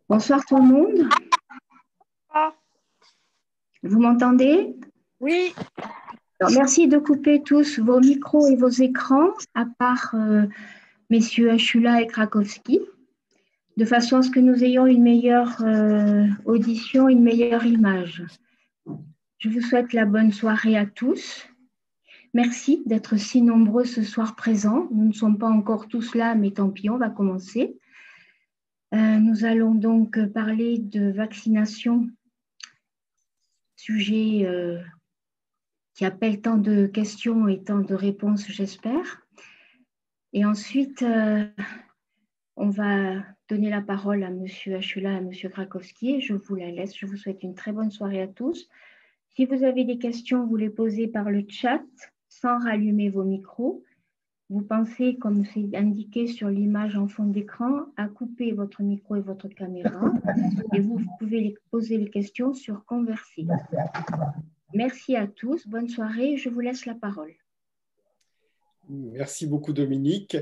Bonsoir tout le monde. Ah, Vous m'entendez? oui, Alors, merci de couper tous vos micros et vos écrans, à part messieurs Achula et Krakowski, de façon à ce que nous ayons une meilleure audition, une meilleure image. Je vous souhaite la bonne soirée à tous. Merci d'être si nombreux ce soir présents. Nous ne sommes pas encore tous là, mais tant pis, on va commencer. Nous allons donc parler de vaccination, sujet qui appelle tant de questions et tant de réponses, j'espère. Et ensuite, on va donner la parole à M. Achula et à M. Krakowski. Je vous la laisse. Je vous souhaite une très bonne soirée à tous. Si vous avez des questions, vous les posez par le chat sans rallumer vos micros. Vous pensez, comme c'est indiqué sur l'image en fond d'écran, à couper votre micro et votre caméra. Et vous pouvez poser les questions sur Converser. Merci à tous. Bonne soirée. Je vous laisse la parole. Merci beaucoup, Dominique.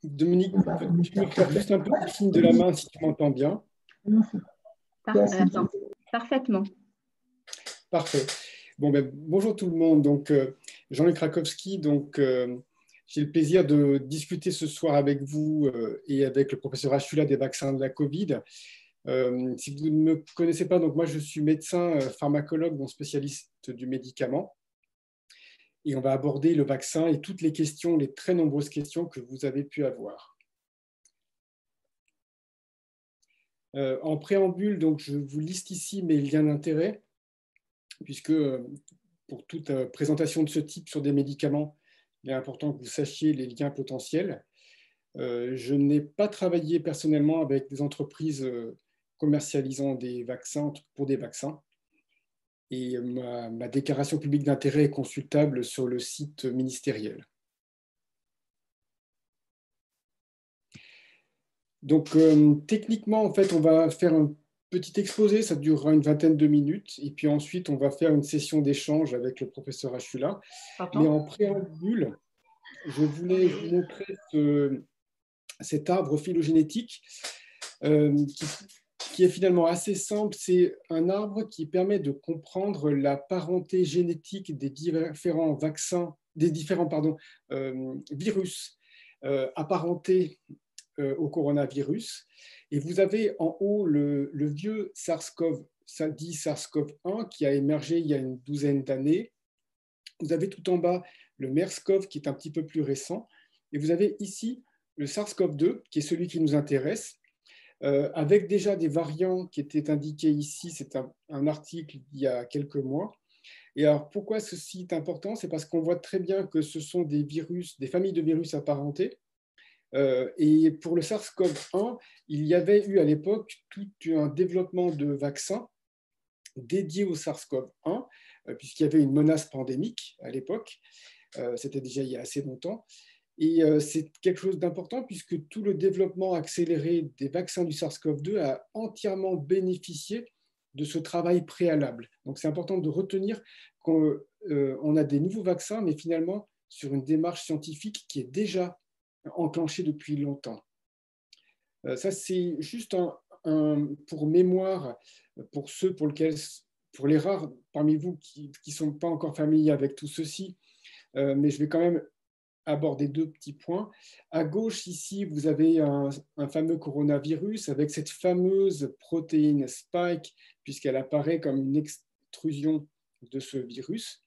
Dominique, peux-tu me faire juste un petit signe de la main si tu m'entends bien? Parfaitement. Parfait. Bonjour tout le monde. Donc, Jean-Luc Krakowski. J'ai le plaisir de discuter ce soir avec vous et avec le professeur Achula des vaccins de la Covid. Si vous ne me connaissez pas, donc moi je suis médecin pharmacologue, donc spécialiste du médicament. Et on va aborder le vaccin et toutes les questions, les très nombreuses questions que vous avez pu avoir. En préambule, donc, je vous liste ici mes liens d'intérêt, puisque pour toute présentation de ce type sur des médicaments, il est important que vous sachiez les liens potentiels. Je n'ai pas travaillé personnellement avec des entreprises commercialisant des vaccins pour des vaccins. Et ma déclaration publique d'intérêt est consultable sur le site ministériel. Donc, techniquement, en fait, on va faire un petit exposé, ça durera une vingtaine de minutes, et puis ensuite, on va faire une session d'échange avec le professeur Achula. Mais en préambule, je voulais vous montrer cet arbre phylogénétique qui est finalement assez simple. C'est un arbre qui permet de comprendre la parenté génétique des différents vaccins, des différents virus apparentés au coronavirus. Et vous avez en haut le vieux SARS-CoV-1 qui a émergé il y a une douzaine d'années. Vous avez tout en bas le MERS-CoV qui est un petit peu plus récent. Et vous avez ici le SARS-CoV-2 qui est celui qui nous intéresse, avec déjà des variants qui étaient indiqués ici. C'est un article il y a quelques mois. Et alors, pourquoi ceci est important? C'est parce qu'on voit très bien que ce sont des virus, des familles de virus apparentés. Et pour le SARS-CoV-1, il y avait eu à l'époque tout un développement de vaccins dédiés au SARS-CoV-1, puisqu'il y avait une menace pandémique à l'époque. C'était déjà il y a assez longtemps. Et c'est quelque chose d'important puisque tout le développement accéléré des vaccins du SARS-CoV-2 a entièrement bénéficié de ce travail préalable. Donc c'est important de retenir qu'on a des nouveaux vaccins, mais finalement sur une démarche scientifique qui est déjà enclenchée depuis longtemps. Ça, c'est juste pour mémoire, pour ceux pour les rares parmi vous qui ne sont pas encore familiers avec tout ceci, mais je vais quand même aborder deux petits points. À gauche, ici, vous avez un fameux coronavirus avec cette fameuse protéine spike, puisqu'elle apparaît comme une extrusion de ce virus.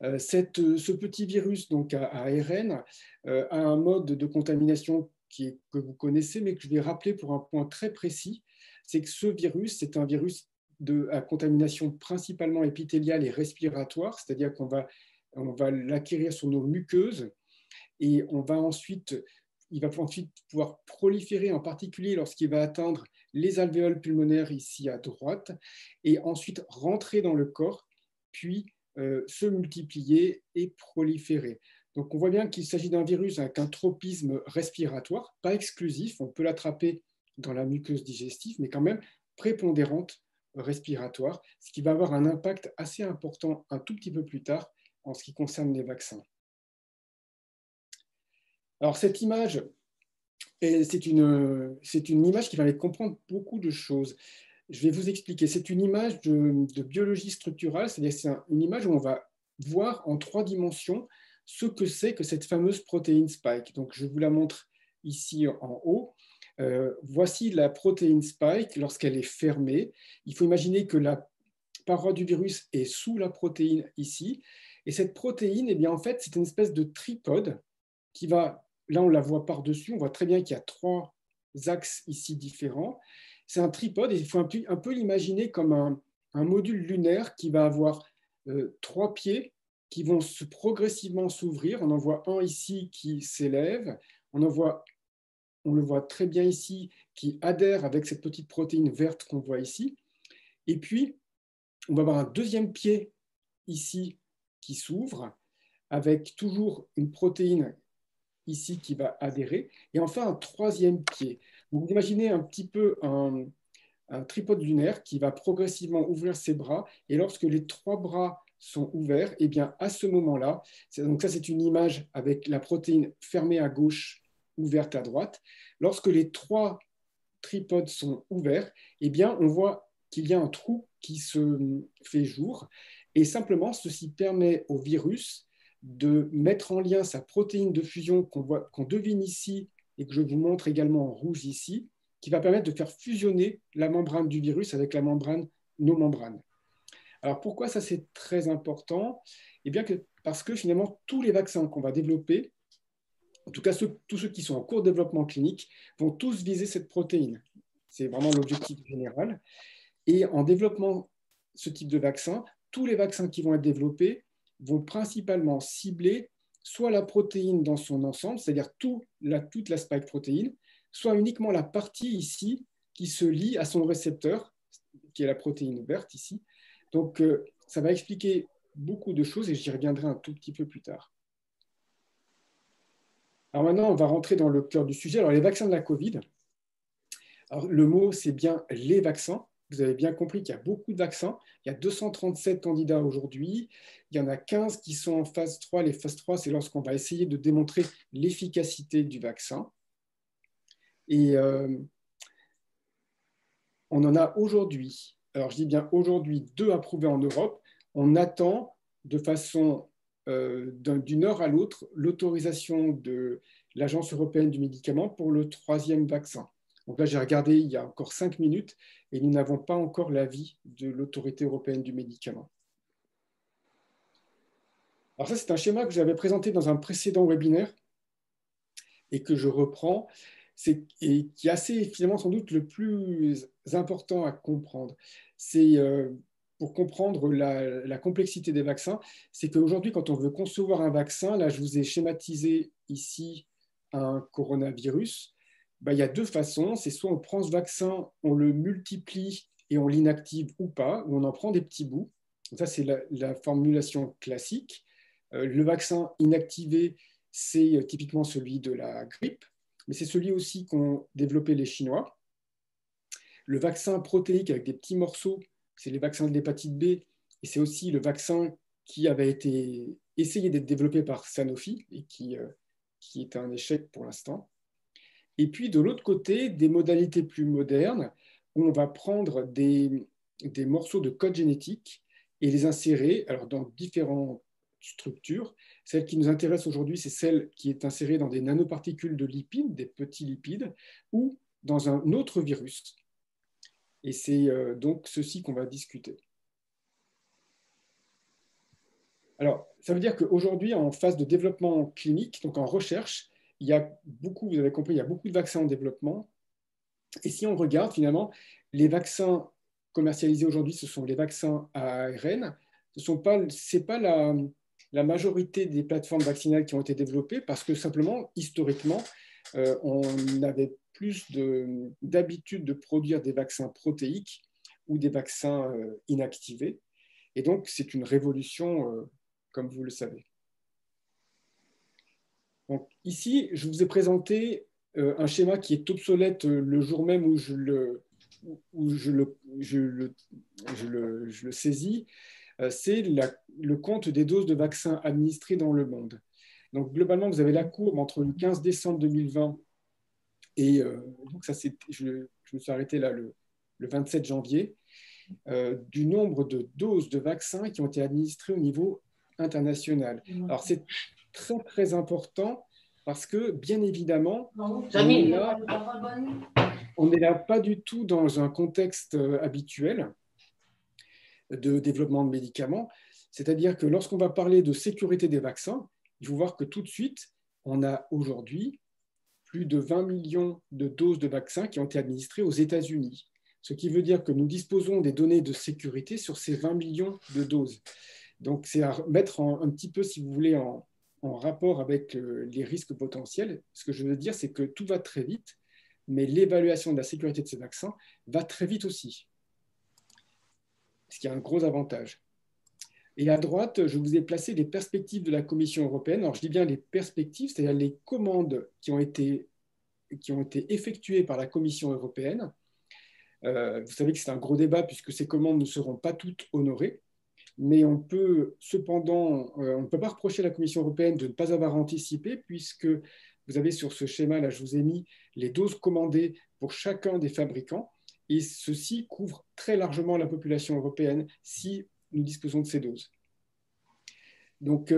Ce petit virus donc, à ARN a un mode de contamination que vous connaissez, mais que je vais rappeler pour un point très précis, c'est que ce virus, c'est un virus à contamination principalement épithéliale et respiratoire, c'est-à-dire qu'on va l'acquérir sur nos muqueuses et il va ensuite pouvoir proliférer, en particulier lorsqu'il va atteindre les alvéoles pulmonaires ici à droite, et ensuite rentrer dans le corps, puis se multiplier et proliférer. Donc on voit bien qu'il s'agit d'un virus avec un tropisme respiratoire, pas exclusif, on peut l'attraper dans la muqueuse digestive, mais quand même prépondérante respiratoire, ce qui va avoir un impact assez important un tout petit peu plus tard en ce qui concerne les vaccins. Alors cette image Et c'est une image qui va comprendre beaucoup de choses. Je vais vous expliquer. C'est une image de biologie structurale, c'est-à-dire c'est une image où on va voir en 3 dimensions ce que c'est que cette fameuse protéine spike. Donc, je vous la montre ici en haut. Voici la protéine spike lorsqu'elle est fermée. Il faut imaginer que la paroi du virus est sous la protéine ici. Et cette protéine, eh bien, en fait, c'est une espèce de tripode qui va, là on la voit par-dessus, on voit très bien qu'il y a 3 axes ici différents. C'est un tripode et il faut un peu l'imaginer comme un module lunaire qui va avoir 3 pieds qui vont progressivement s'ouvrir. On en voit un ici qui s'élève, on le voit très bien ici, qui adhère avec cette petite protéine verte qu'on voit ici. Et puis, on va avoir un deuxième pied ici qui s'ouvre, avec toujours une protéine ici qui va adhérer, et enfin un 3e pied. Donc, vous imaginez un petit peu un tripode lunaire qui va progressivement ouvrir ses bras, et lorsque les 3 bras sont ouverts, et bien à ce moment-là, donc ça c'est une image avec la protéine fermée à gauche, ouverte à droite. Lorsque les 3 tripodes sont ouverts, et bien on voit qu'il y a un trou qui se fait jour, et simplement ceci permet au virus de mettre en lien sa protéine de fusion qu'on devine ici et que je vous montre également en rouge ici, qui va permettre de faire fusionner la membrane du virus avec la membrane, nos membranes. Alors pourquoi ça c'est très important? Eh bien parce que finalement tous les vaccins qu'on va développer, en tout cas tous ceux qui sont en cours de développement clinique, vont tous viser cette protéine. C'est vraiment l'objectif général. Et en développant ce type de vaccin, tous les vaccins qui vont être développés vont principalement cibler soit la protéine dans son ensemble, c'est-à-dire toute la spike protéine, soit uniquement la partie ici qui se lie à son récepteur, qui est la protéine verte ici. Donc, ça va expliquer beaucoup de choses et j'y reviendrai un tout petit peu plus tard. Alors maintenant, on va rentrer dans le cœur du sujet. Alors, les vaccins de la Covid. Alors, le mot, c'est bien les vaccins. Vous avez bien compris qu'il y a beaucoup de vaccins. Il y a 237 candidats aujourd'hui. Il y en a 15 qui sont en phase 3. Les phases 3, c'est lorsqu'on va essayer de démontrer l'efficacité du vaccin. Et on en a aujourd'hui, alors je dis bien aujourd'hui, 2 approuvés en Europe. On attend de façon d'une heure à l'autre l'autorisation de l'Agence européenne du médicament pour le 3e vaccin. Donc là, j'ai regardé il y a encore 5 minutes et nous n'avons pas encore l'avis de l'Autorité européenne du médicament. Alors ça, c'est un schéma que j'avais présenté dans un précédent webinaire et que je reprends, et qui est assez, finalement, sans doute le plus important à comprendre. C'est pour comprendre la complexité des vaccins, c'est qu'aujourd'hui, quand on veut concevoir un vaccin, là, je vous ai schématisé ici un coronavirus. Ben, il y a 2 façons. C'est soit on prend ce vaccin, on le multiplie et on l'inactive ou pas, ou on en prend des petits bouts. Donc ça, c'est la formulation classique. Le vaccin inactivé, c'est typiquement celui de la grippe, mais c'est celui aussi qu'ont développé les Chinois. Le vaccin protéique avec des petits morceaux, c'est les vaccins de l'hépatite B, et c'est aussi le vaccin qui avait été essayé d'être développé par Sanofi et qui est un échec pour l'instant. Et puis de l'autre côté, des modalités plus modernes, où on va prendre des morceaux de code génétique et les insérer alors, dans différentes structures. Celle qui nous intéresse aujourd'hui, c'est celle qui est insérée dans des nanoparticules de lipides, des petits lipides, ou dans un autre virus. Et c'est donc ceci qu'on va discuter. Alors, ça veut dire qu'aujourd'hui, en phase de développement clinique, donc en recherche, il y a beaucoup, vous avez compris, il y a beaucoup de vaccins en développement. Et si on regarde, finalement, les vaccins commercialisés aujourd'hui, ce sont les vaccins à ARN. Ce n'est pas la majorité des plateformes vaccinales qui ont été développées parce que simplement, historiquement, on avait plus d'habitude de produire des vaccins protéiques ou des vaccins inactivés. Et donc, c'est une révolution, comme vous le savez. Donc, ici, je vous ai présenté un schéma qui est obsolète le jour même où je le saisis. C'est le compte des doses de vaccins administrées dans le monde. Donc, globalement, vous avez la courbe entre le 15 décembre 2020 Et donc ça, je me suis arrêté là le 27 janvier, du nombre de doses de vaccins qui ont été administrées au niveau international. Alors c'est très très important parce que bien évidemment, on n'est là pas du tout dans un contexte habituel de développement de médicaments. C'est-à-dire que lorsqu'on va parler de sécurité des vaccins, il faut voir que tout de suite, on a aujourd'hui plus de 20 millions de doses de vaccins qui ont été administrées aux États-Unis. Ce qui veut dire que nous disposons des données de sécurité sur ces 20 millions de doses. Donc, c'est à mettre un petit peu, si vous voulez, en rapport avec les risques potentiels. Ce que je veux dire, c'est que tout va très vite, mais l'évaluation de la sécurité de ces vaccins va très vite aussi, ce qui est un gros avantage. Et à droite, je vous ai placé les perspectives de la Commission européenne. Alors, je dis bien les perspectives, c'est-à-dire les commandes qui ont été effectuées par la Commission européenne. Vous savez que c'est un gros débat puisque ces commandes ne seront pas toutes honorées. Mais on peut cependant, on ne peut pas reprocher à la Commission européenne de ne pas avoir anticipé, puisque vous avez sur ce schéma-là, je vous ai mis les doses commandées pour chacun des fabricants, et ceci couvre très largement la population européenne si nous disposons de ces doses. Donc,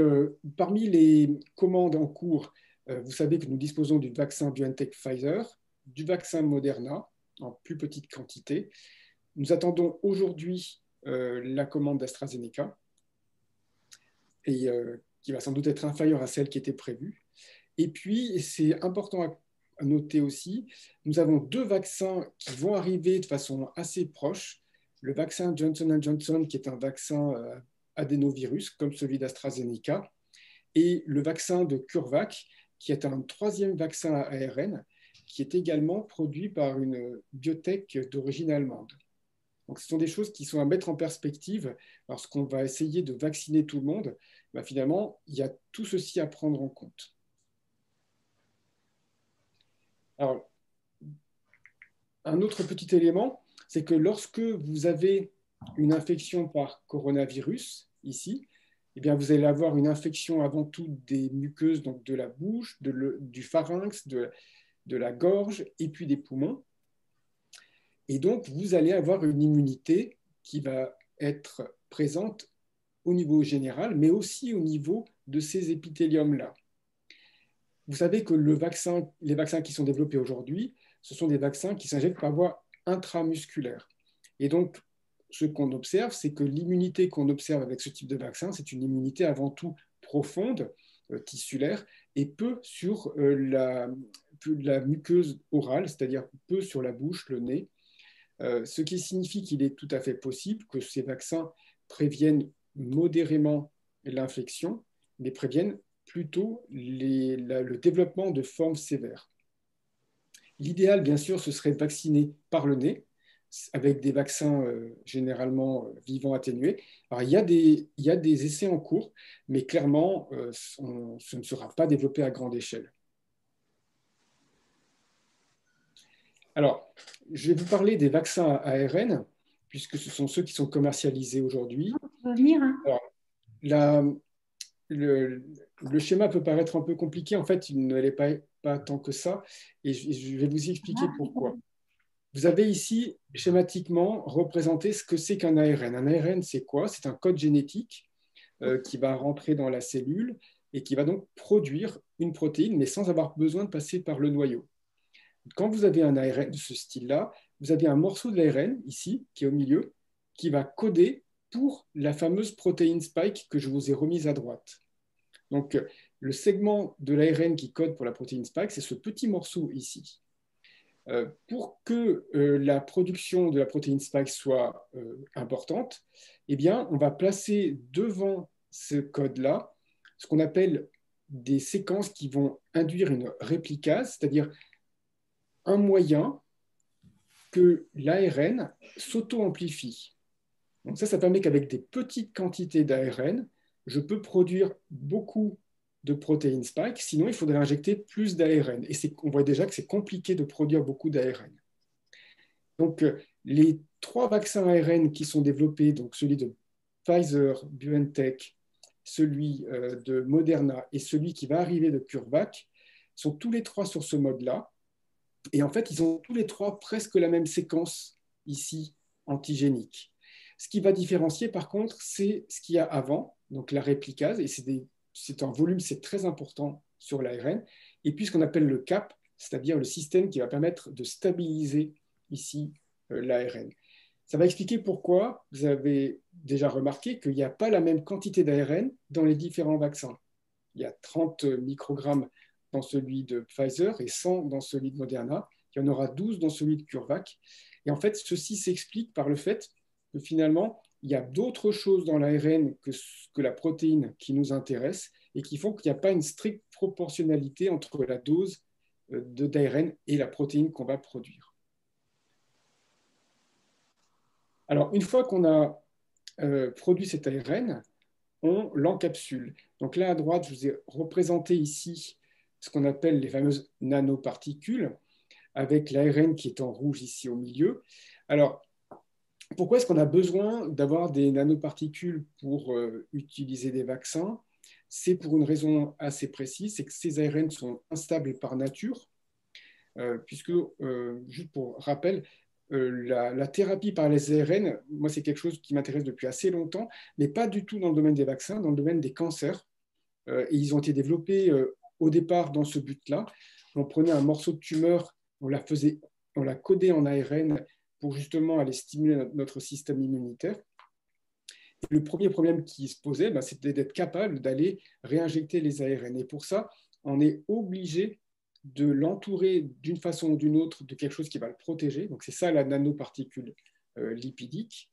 parmi les commandes en cours, vous savez que nous disposons du vaccin BioNTech Pfizer, du vaccin Moderna en plus petite quantité. Nous attendons aujourd'hui la commande d'AstraZeneca, et qui va sans doute être inférieure à celle qui était prévue. Et puis, c'est important à noter aussi, nous avons 2 vaccins qui vont arriver de façon assez proche. Le vaccin Johnson & Johnson, qui est un vaccin adénovirus, comme celui d'AstraZeneca, et le vaccin de CureVac, qui est un 3e vaccin à ARN, qui est également produit par une biotech d'origine allemande. Donc, ce sont des choses qui sont à mettre en perspective lorsqu'on va essayer de vacciner tout le monde. Ben, finalement, il y a tout ceci à prendre en compte. Alors, un autre petit élément, c'est que lorsque vous avez une infection par coronavirus, ici, eh bien, vous allez avoir une infection avant tout des muqueuses, donc de la bouche, du pharynx, de la gorge et puis des poumons. Et donc, vous allez avoir une immunité qui va être présente au niveau général, mais aussi au niveau de ces épithéliums-là. Vous savez que les vaccins qui sont développés aujourd'hui, ce sont des vaccins qui s'injectent par voie intramusculaire. Et donc, ce qu'on observe, c'est que l'immunité qu'on observe avec ce type de vaccin, c'est une immunité avant tout profonde, tissulaire, et peu sur la muqueuse orale, c'est-à-dire peu sur la bouche, le nez, ce qui signifie qu'il est tout à fait possible que ces vaccins préviennent modérément l'infection, mais préviennent plutôt le développement de formes sévères. L'idéal, bien sûr, ce serait de vacciner par le nez, avec des vaccins généralement vivants atténués. Alors, il y a des essais en cours, mais clairement, ce ne sera pas développé à grande échelle. Alors, je vais vous parler des vaccins à ARN, puisque ce sont ceux qui sont commercialisés aujourd'hui. Alors, le schéma peut paraître un peu compliqué. En fait, il ne l'est pas tant que ça. Et je vais vous y expliquer pourquoi. Vous avez ici, schématiquement, représenté ce que c'est qu'un ARN. Un ARN, c'est quoi? C'est un code génétique qui va rentrer dans la cellule et qui va donc produire une protéine, mais sans avoir besoin de passer par le noyau. Quand vous avez un ARN de ce style-là, vous avez un morceau de l'ARN, ici, qui est au milieu, qui va coder pour la fameuse protéine spike que je vous ai remise à droite. Donc, le segment de l'ARN qui code pour la protéine spike, c'est ce petit morceau ici. Pour que la production de la protéine spike soit importante, eh bien, on va placer devant ce code-là ce qu'on appelle des séquences qui vont induire une réplicase, c'est-à-dire un moyen que l'ARN s'auto-amplifie. Donc ça permet qu'avec des petites quantités d'ARN, je peux produire beaucoup de protéines spike, sinon il faudrait injecter plus d'ARN. Et on voit déjà que c'est compliqué de produire beaucoup d'ARN. Donc les 3 vaccins ARN qui sont développés, donc celui de Pfizer, BioNTech, celui de Moderna et celui qui va arriver de CureVac, sont tous les 3 sur ce mode-là. Et en fait, ils ont tous les trois presque la même séquence ici, antigénique. Ce qui va différencier, par contre, c'est ce qu'il y a avant, donc la réplicase, et c'est un volume, c'est très important sur l'ARN, et puis ce qu'on appelle le CAP, c'est-à-dire le système qui va permettre de stabiliser ici l'ARN. Ça va expliquer pourquoi vous avez déjà remarqué qu'il n'y a pas la même quantité d'ARN dans les différents vaccins. Il y a 30 microgrammes dans celui de Pfizer et 100 dans celui de Moderna. Il y en aura 12 dans celui de CureVac. Et en fait, ceci s'explique par le fait que finalement, il y a d'autres choses dans l'ARN que la protéine qui nous intéresse et qui font qu'il n'y a pas une stricte proportionnalité entre la dose d'ARN et la protéine qu'on va produire. Alors, une fois qu'on a produit cet ARN, on l'encapsule. Donc là, à droite, je vous ai représenté ici ce qu'on appelle les fameuses nanoparticules, avec l'ARN qui est en rouge ici au milieu. Alors, pourquoi est-ce qu'on a besoin d'avoir des nanoparticules pour utiliser des vaccins? C'est pour une raison assez précise, c'est que ces ARN sont instables par nature, puisque, juste pour rappel, la thérapie par les ARN, moi, c'est quelque chose qui m'intéresse depuis assez longtemps, mais pas du tout dans le domaine des vaccins, dans le domaine des cancers. Et ils ont été développés au départ dans ce but-là. On prenait un morceau de tumeur, on la codait en ARN pour justement aller stimuler notre système immunitaire. Et le premier problème qui se posait, c'était d'être capable d'aller réinjecter les ARN. Et pour ça, on est obligé de l'entourer d'une façon ou d'une autre de quelque chose qui va le protéger. Donc c'est ça la nanoparticule lipidique.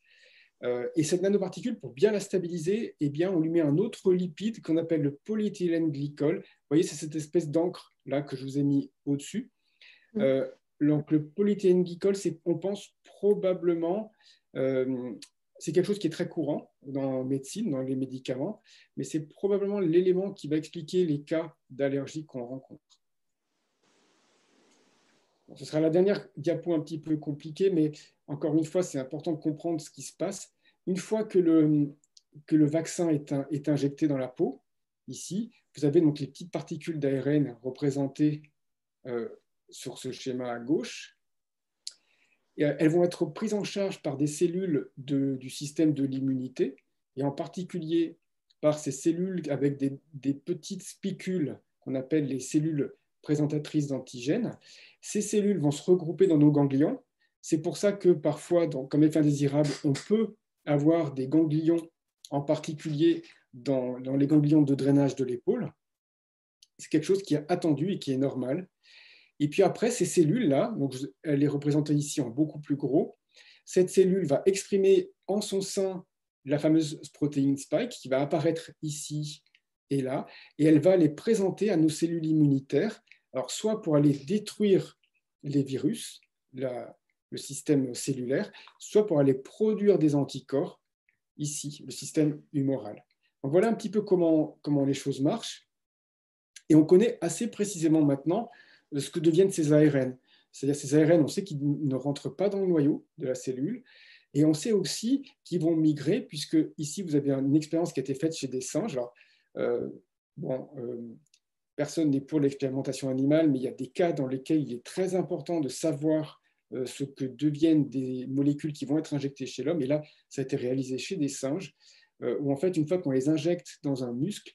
Et cette nanoparticule, pour bien la stabiliser, eh bien, on lui met un autre lipide qu'on appelle le polyéthylène glycol. Vous voyez, c'est cette espèce d'encre là que je vous ai mis au-dessus. Donc le polyéthylène glycol, on pense probablement, c'est quelque chose qui est très courant dans la médecine, dans les médicaments, mais c'est probablement l'élément qui va expliquer les cas d'allergie qu'on rencontre. Bon, ce sera la dernière diapo un petit peu compliquée, mais encore une fois, c'est important de comprendre ce qui se passe. Une fois que le vaccin est injecté dans la peau, ici, vous avez donc les petites particules d'ARN représentées sur ce schéma à gauche. Et elles vont être prises en charge par des cellules du système de l'immunité, et en particulier par ces cellules avec des petites spicules qu'on appelle les cellules présentatrices d'antigènes. Ces cellules vont se regrouper dans nos ganglions. C'est pour ça que parfois, comme effet indésirable, on peut avoir des ganglions, en particulier dans les ganglions de drainage de l'épaule. C'est quelque chose qui est attendu et qui est normal. Et puis après, ces cellules-là, donc elle est représentée ici en beaucoup plus gros, cette cellule va exprimer en son sein la fameuse protéine spike qui va apparaître ici et là, et elle va les présenter à nos cellules immunitaires, alors soit pour aller détruire les virus, le système cellulaire, soit pour aller produire des anticorps, ici, le système humoral. Donc voilà un petit peu comment les choses marchent. Et on connaît assez précisément maintenant ce que deviennent ces ARN. C'est-à-dire ces ARN, on sait qu'ils ne rentrent pas dans le noyau de la cellule, et on sait aussi qu'ils vont migrer, puisque ici, vous avez une expérience qui a été faite chez des singes. Alors, personne n'est pour l'expérimentation animale, mais il y a des cas dans lesquels il est très important de savoir ce que deviennent des molécules qui vont être injectées chez l'homme. Et là, ça a été réalisé chez des singes, où en fait, une fois qu'on les injecte dans un muscle,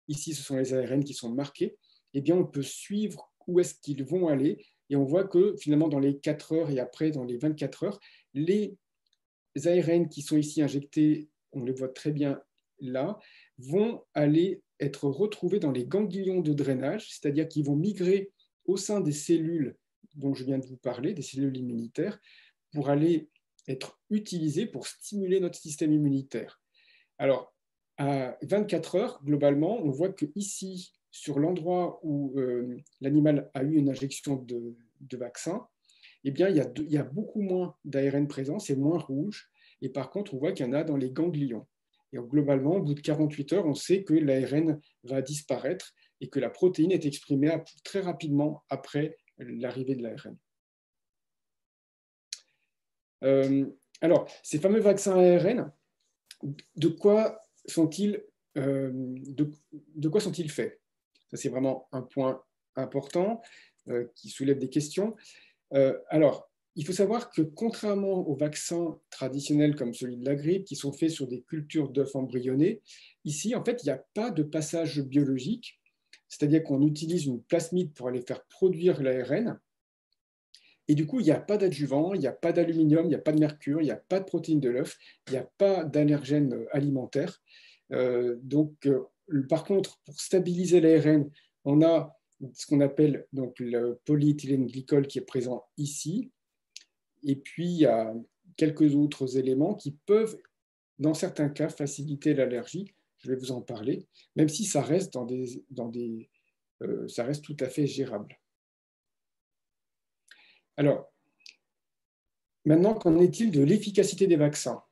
ici, ce sont les ARN qui sont marqués, eh bien, on peut suivre où est-ce qu'ils vont aller. Et on voit que finalement, dans les 4 heures et après, dans les 24 heures, les ARN qui sont ici injectés, on les voit très bien là, vont aller être retrouvés dans les ganglions de drainage, c'est-à-dire qu'ils vont migrer au sein des cellules dont je viens de vous parler, des cellules immunitaires, pour aller être utilisés pour stimuler notre système immunitaire. Alors, à 24 heures, globalement, on voit que ici, sur l'endroit où l'animal a eu une injection de vaccin, eh bien, il y a beaucoup moins d'ARN présent, c'est moins rouge, et par contre, on voit qu'il y en a dans les ganglions. Et globalement, au bout de 48 heures, on sait que l'ARN va disparaître et que la protéine est exprimée très rapidement après l'arrivée de l'ARN. Alors, ces fameux vaccins ARN, de quoi sont-ils faits? Ça, c'est vraiment un point important. qui soulèvent des questions. Alors, il faut savoir que contrairement aux vaccins traditionnels comme celui de la grippe, qui sont faits sur des cultures d'œufs embryonnés, ici, en fait, il n'y a pas de passage biologique, c'est-à-dire qu'on utilise une plasmide pour aller faire produire l'ARN. Et du coup, il n'y a pas d'adjuvant, il n'y a pas d'aluminium, il n'y a pas de mercure, il n'y a pas de protéines de l'œuf, il n'y a pas d'allergènes alimentaires. Par contre, pour stabiliser l'ARN, on a ce qu'on appelle donc, le polyéthylène glycol qui est présent ici. Et puis, il y a quelques autres éléments qui peuvent, dans certains cas, faciliter l'allergie. Je vais vous en parler, même si ça reste, ça reste tout à fait gérable. Alors, maintenant, qu'en est-il de l'efficacité des vaccins?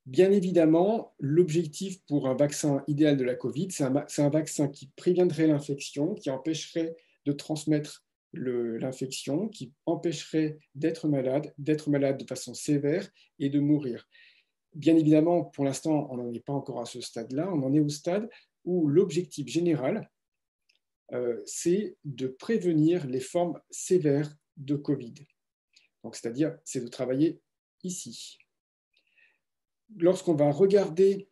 Bien évidemment, l'objectif pour un vaccin idéal de la Covid, c'est un vaccin qui préviendrait l'infection, qui empêcherait de transmettre l'infection, qui empêcherait d'être malade de façon sévère et de mourir. Bien évidemment, pour l'instant, on n'en est pas encore à ce stade-là, on en est au stade où l'objectif général, c'est de prévenir les formes sévères de Covid. Donc, c'est-à-dire, c'est de travailler ici. Lorsqu'on va regarder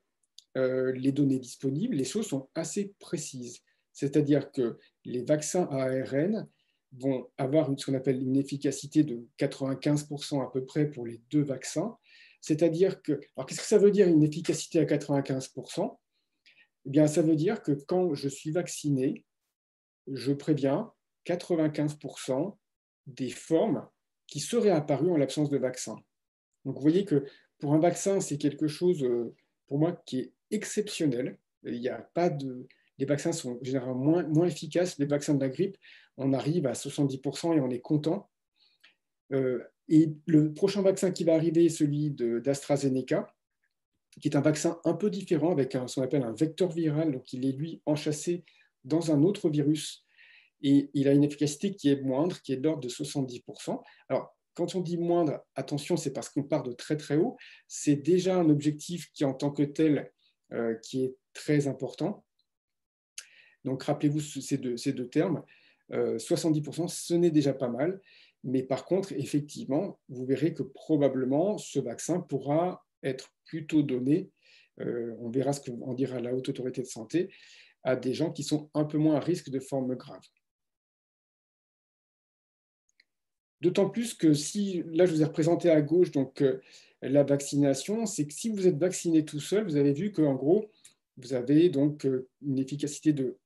les données disponibles, les choses sont assez précises. C'est-à-dire que les vaccins à ARN vont avoir ce qu'on appelle une efficacité de 95% à peu près pour les deux vaccins. C'est-à-dire que, alors qu'est-ce que ça veut dire une efficacité à 95%? Eh bien, ça veut dire que quand je suis vacciné, je préviens 95% des formes qui seraient apparues en l'absence de vaccin. Donc, vous voyez que pour un vaccin, c'est quelque chose, pour moi, qui est exceptionnel. Il y a pas de... Les vaccins sont généralement moins efficaces. Les vaccins de la grippe, on arrive à 70% et on est content. Et le prochain vaccin qui va arriver est celui d'AstraZeneca, qui est un vaccin un peu différent avec ce qu'on appelle un vecteur viral. Donc, il est, lui, enchâssé dans un autre virus. Et il a une efficacité qui est moindre, qui est de l'ordre de 70%. Alors, quand on dit moindre, attention, c'est parce qu'on part de très très haut. C'est déjà un objectif qui, en tant que tel, qui est très important. Donc, rappelez-vous ces deux termes. 70%, ce n'est déjà pas mal. Mais par contre, effectivement, vous verrez que probablement, ce vaccin pourra être plutôt donné, on verra ce qu'en dira la Haute Autorité de Santé, à des gens qui sont un peu moins à risque de formes graves. D'autant plus que si, là je vous ai représenté à gauche donc, la vaccination, c'est que si vous êtes vacciné tout seul, vous avez vu qu'en gros, vous avez donc une efficacité de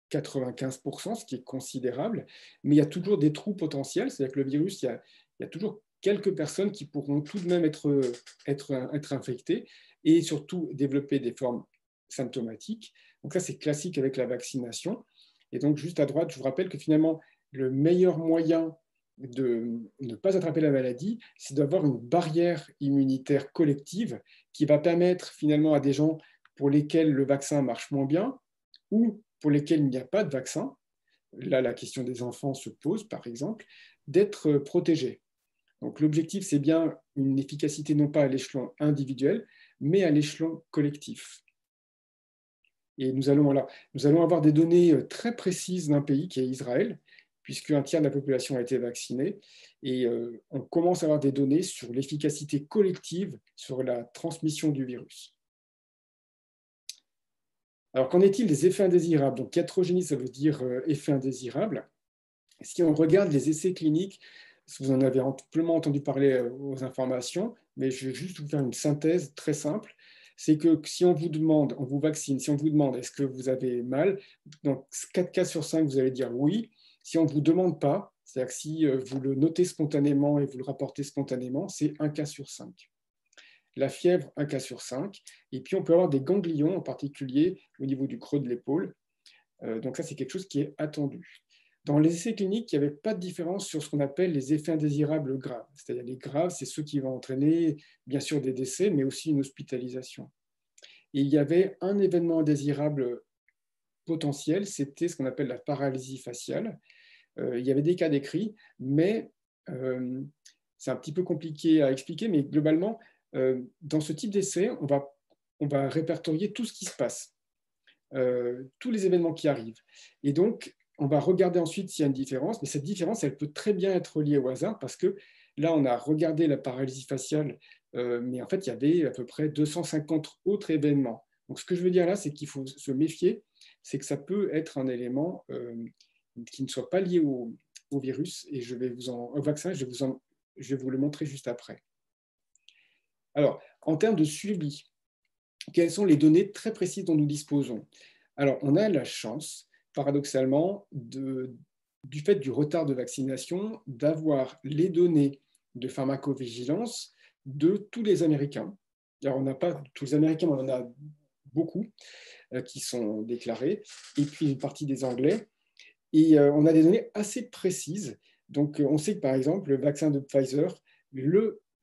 95%, ce qui est considérable, mais il y a toujours des trous potentiels, c'est-à-dire que le virus, il y a toujours quelques personnes qui pourront tout de même être infectées et surtout développer des formes symptomatiques. Donc ça, c'est classique avec la vaccination. Et donc juste à droite, je vous rappelle que finalement, le meilleur moyen de ne pas attraper la maladie, c'est d'avoir une barrière immunitaire collective qui va permettre finalement à des gens pour lesquels le vaccin marche moins bien ou pour lesquels il n'y a pas de vaccin, là la question des enfants se pose par exemple, d'être protégés. Donc l'objectif, c'est bien une efficacité non pas à l'échelon individuel, mais à l'échelon collectif. Et nous allons avoir des données très précises d'un pays qui est Israël, puisqu'un tiers de la population a été vaccinée, et on commence à avoir des données sur l'efficacité collective sur la transmission du virus. Alors, qu'en est-il des effets indésirables? Donc, iatrogénie, ça veut dire effet indésirable. Si on regarde les essais cliniques, vous en avez amplement entendu parler aux informations, mais je vais juste vous faire une synthèse très simple. C'est que si on vous demande, on vous vaccine, si on vous demande est-ce que vous avez mal, donc 4 cas sur 5, vous allez dire oui. Si on ne vous demande pas, c'est-à-dire que si vous le notez spontanément et vous le rapportez spontanément, c'est 1 cas sur 5. La fièvre, 1 cas sur 5. Et puis, on peut avoir des ganglions, en particulier au niveau du creux de l'épaule. Donc ça, c'est quelque chose qui est attendu. Dans les essais cliniques, il n'y avait pas de différence sur ce qu'on appelle les effets indésirables graves. C'est-à-dire les graves, c'est ceux qui vont entraîner, bien sûr, des décès, mais aussi une hospitalisation. Et il y avait un événement indésirable potentiel, c'était ce qu'on appelle la paralysie faciale. Il y avait des cas décrits, mais c'est un petit peu compliqué à expliquer, mais globalement, dans ce type d'essai, on va répertorier tout ce qui se passe, tous les événements qui arrivent. Et donc, on va regarder ensuite s'il y a une différence, mais cette différence, elle peut très bien être liée au hasard parce que là, on a regardé la paralysie faciale, mais en fait, il y avait à peu près 250 autres événements. Donc, ce que je veux dire là, c'est qu'il faut se méfier, c'est que ça peut être un élément qui ne soit pas lié au virus, et au vaccin, je vais vous le montrer juste après. Alors, en termes de suivi, quelles sont les données très précises dont nous disposons? Alors, on a la chance, paradoxalement, du fait du retard de vaccination, d'avoir les données de pharmacovigilance de tous les Américains. Alors, on n'a pas tous les Américains, mais on en a beaucoup qui sont déclarés, et puis une partie des Anglais. Et on a des données assez précises. Donc, on sait que, par exemple, le vaccin de Pfizer,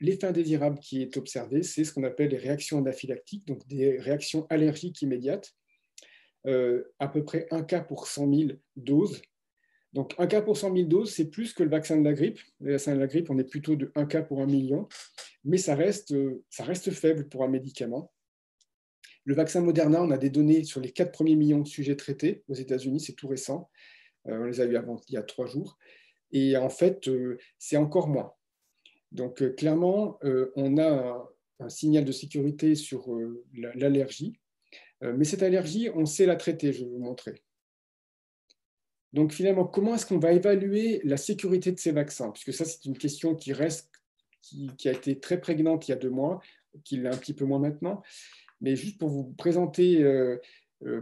l'effet indésirable qui est observé, c'est ce qu'on appelle les réactions anaphylactiques, donc des réactions allergiques immédiates, à peu près 1 cas pour 100 000 doses. Donc, 1 cas pour 100 000 doses, c'est plus que le vaccin de la grippe. Le vaccin de la grippe, on est plutôt de 1 cas pour 1 million, mais ça reste faible pour un médicament. Le vaccin Moderna, on a des données sur les 4 premiers millions de sujets traités aux États-Unis, c'est tout récent. On les a eu il y a 3 jours. Et en fait, c'est encore moins. Donc, clairement, on a un signal de sécurité sur l'allergie. Mais cette allergie, on sait la traiter, je vais vous montrer. Donc, finalement, comment est-ce qu'on va évaluer la sécurité de ces vaccins? Puisque ça, c'est une question qui a été très prégnante il y a 2 mois, qui l'est un petit peu moins maintenant. Mais juste pour vous présenter,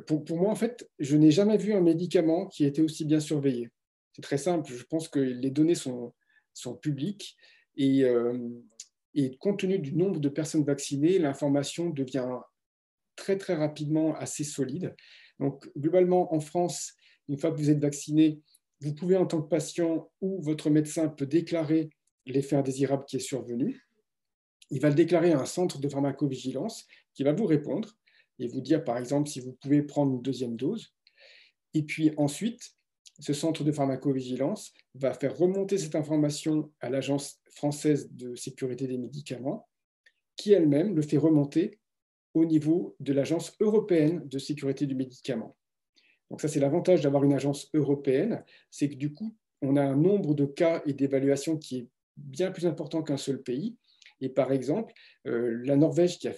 pour moi, en fait, je n'ai jamais vu un médicament qui ait été aussi bien surveillé. C'est très simple, je pense que les données sont publiques et compte tenu du nombre de personnes vaccinées, l'information devient très, très rapidement assez solide. Donc, globalement, en France, une fois que vous êtes vacciné, vous pouvez, en tant que patient ou votre médecin peut déclarer l'effet indésirable qui est survenu. Il va le déclarer à un centre de pharmacovigilance qui va vous répondre et vous dire, par exemple, si vous pouvez prendre une 2e dose. Et puis ensuite, ce centre de pharmacovigilance va faire remonter cette information à l'Agence française de sécurité des médicaments, qui elle-même le fait remonter au niveau de l'Agence européenne de sécurité du médicament. Donc ça, c'est l'avantage d'avoir une agence européenne, c'est que du coup, on a un nombre de cas et d'évaluations qui est bien plus important qu'un seul pays. Et par exemple, la Norvège, qui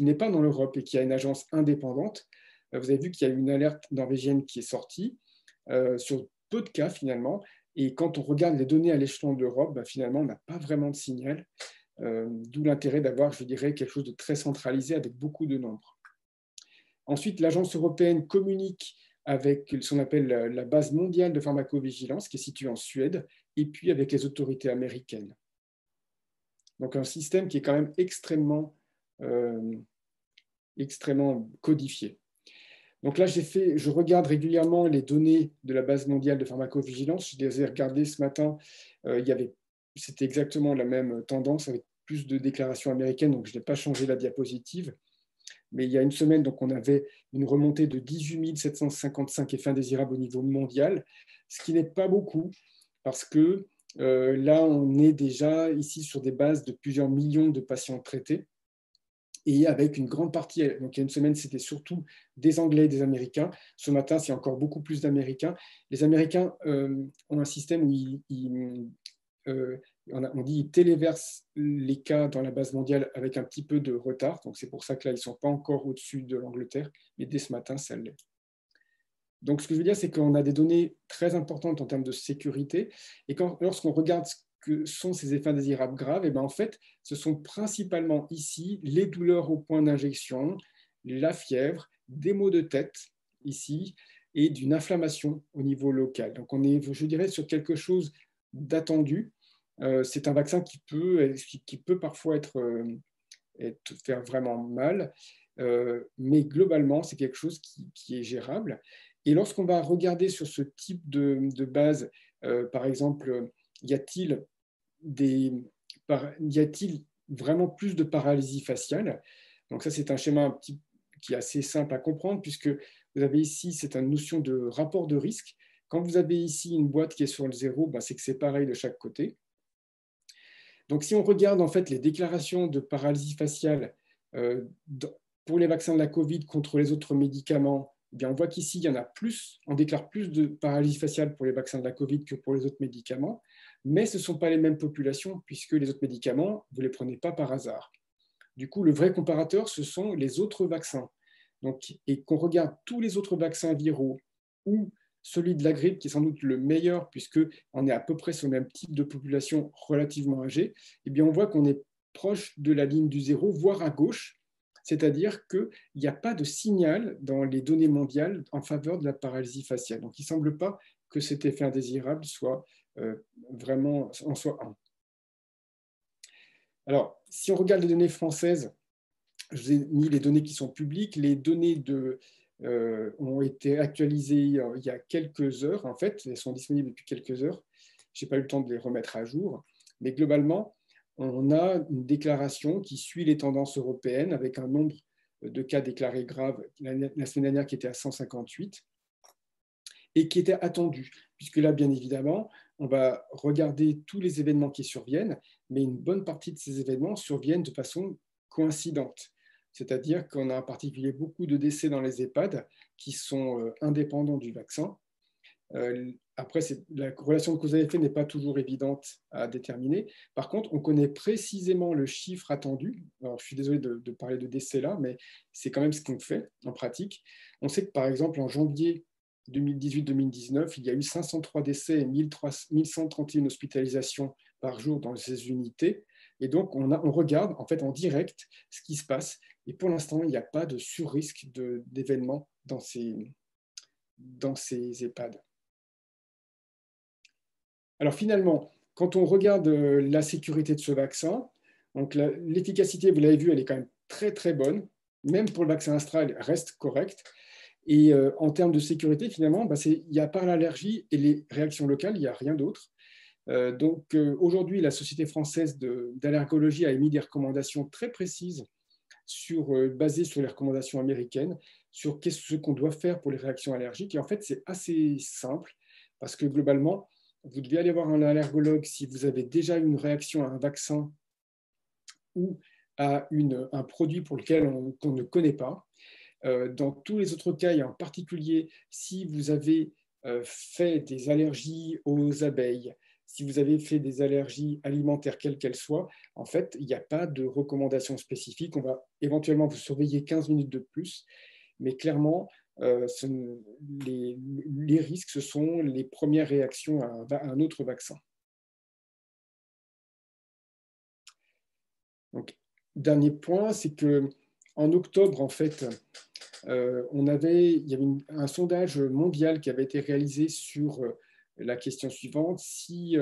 n'est pas dans l'Europe et qui a une agence indépendante, vous avez vu qu'il y a une alerte norvégienne qui est sortie sur peu de cas finalement. Et quand on regarde les données à l'échelon de l'Europe, finalement, on n'a pas vraiment de signal. D'où l'intérêt d'avoir, je dirais, quelque chose de très centralisé avec beaucoup de nombres. Ensuite, l'agence européenne communique avec ce qu'on appelle la base mondiale de pharmacovigilance qui est située en Suède, et puis avec les autorités américaines. Donc un système qui est quand même extrêmement codifié. Donc là, je regarde régulièrement les données de la base mondiale de pharmacovigilance. Je les ai regardées ce matin. C'était exactement la même tendance avec plus de déclarations américaines, donc je n'ai pas changé la diapositive. Mais il y a une semaine, donc, on avait une remontée de 18 755 effets indésirables au niveau mondial, ce qui n'est pas beaucoup, parce que là, on est déjà ici sur des bases de plusieurs millions de patients traités, et avec une grande partie, donc il y a une semaine, c'était surtout des Anglais et des Américains. Ce matin, c'est encore beaucoup plus d'Américains. Les Américains ont un système où on dit qu'ils téléversent les cas dans la base mondiale avec un petit peu de retard. Donc c'est pour ça que là, ils ne sont pas encore au-dessus de l'Angleterre, mais dès ce matin, ça l'est. Donc ce que je veux dire, c'est qu'on a des données très importantes en termes de sécurité. Et lorsqu'on regarde ce que sont ces effets indésirables graves, et bien en fait, ce sont principalement ici les douleurs au point d'injection, la fièvre, des maux de tête ici, et d'une inflammation au niveau local. Donc on est, je dirais, sur quelque chose d'attendu. C'est un vaccin qui peut parfois faire vraiment mal, mais globalement, c'est quelque chose qui est gérable. Et lorsqu'on va regarder sur ce type de base, par exemple, y a-t-il vraiment plus de paralysie faciale? Donc ça, c'est un schéma qui est assez simple à comprendre, puisque vous avez ici, c'est une notion de rapport de risque. Quand vous avez ici une boîte qui est sur le 0, c'est que c'est pareil de chaque côté. Donc, si on regarde en fait les déclarations de paralysie faciale pour les vaccins de la Covid contre les autres médicaments, eh bien, on voit qu'ici, il y en a plus, on déclare plus de paralysie faciale pour les vaccins de la Covid que pour les autres médicaments, mais ce ne sont pas les mêmes populations, puisque les autres médicaments, vous ne les prenez pas par hasard. Du coup, le vrai comparateur, ce sont les autres vaccins. Donc, et qu'on regarde tous les autres vaccins viraux ou celui de la grippe, qui est sans doute le meilleur, puisqu'on est à peu près sur le même type de population relativement âgée, eh bien, on voit qu'on est proche de la ligne du zéro, voire à gauche, c'est-à-dire qu'il n'y a pas de signal dans les données mondiales en faveur de la paralysie faciale. Donc, il ne semble pas que cet effet indésirable soit vraiment en soi un. Alors, si on regarde les données françaises, je vous ai mis les données qui sont publiques. Les données ont été actualisées il y a quelques heures, en fait. Elles sont disponibles depuis quelques heures. Je n'ai pas eu le temps de les remettre à jour. Mais globalement, on a une déclaration qui suit les tendances européennes avec un nombre de cas déclarés graves la semaine dernière qui était à 158 et qui était attendu. Puisque là, bien évidemment, on va regarder tous les événements qui surviennent, mais une bonne partie de ces événements surviennent de façon coïncidente. C'est-à-dire qu'on a en particulier beaucoup de décès dans les EHPAD qui sont indépendants du vaccin. Après, la relation de cause à effet n'est pas toujours évidente à déterminer. Par contre, on connaît précisément le chiffre attendu. Alors, je suis désolé de parler de décès là, mais c'est quand même ce qu'on fait en pratique. On sait que, par exemple, en janvier 2018-2019, il y a eu 503 décès et 1131 hospitalisations par jour dans ces unités. Et donc, on regarde en fait en direct ce qui se passe. Et pour l'instant, il n'y a pas de surrisque d'événements dans ces EHPAD. Alors finalement, quand on regarde la sécurité de ce vaccin, l'efficacité, vous l'avez vu, elle est quand même très très bonne. Même pour le vaccin Astra, elle reste correcte. Et en termes de sécurité, finalement, il y a par l'allergie et les réactions locales, il n'y a rien d'autre. Donc aujourd'hui, la Société française d'allergologie a émis des recommandations très précises basées sur les recommandations américaines, sur ce qu'on doit faire pour les réactions allergiques. Et en fait, c'est assez simple, parce que globalement, vous devez aller voir un allergologue si vous avez déjà une réaction à un vaccin ou à un produit pour lequel on ne connaît pas. Dans tous les autres cas, et en particulier si vous avez fait des allergies aux abeilles, si vous avez fait des allergies alimentaires, quelles qu'elles soient, en fait, il n'y a pas de recommandation spécifique. On va éventuellement vous surveiller 15 minutes de plus, mais clairement, les risques, ce sont les premières réactions à un autre vaccin. Donc, dernier point, c'est qu'en octobre, en fait, il y avait un sondage mondial qui avait été réalisé sur la question suivante: si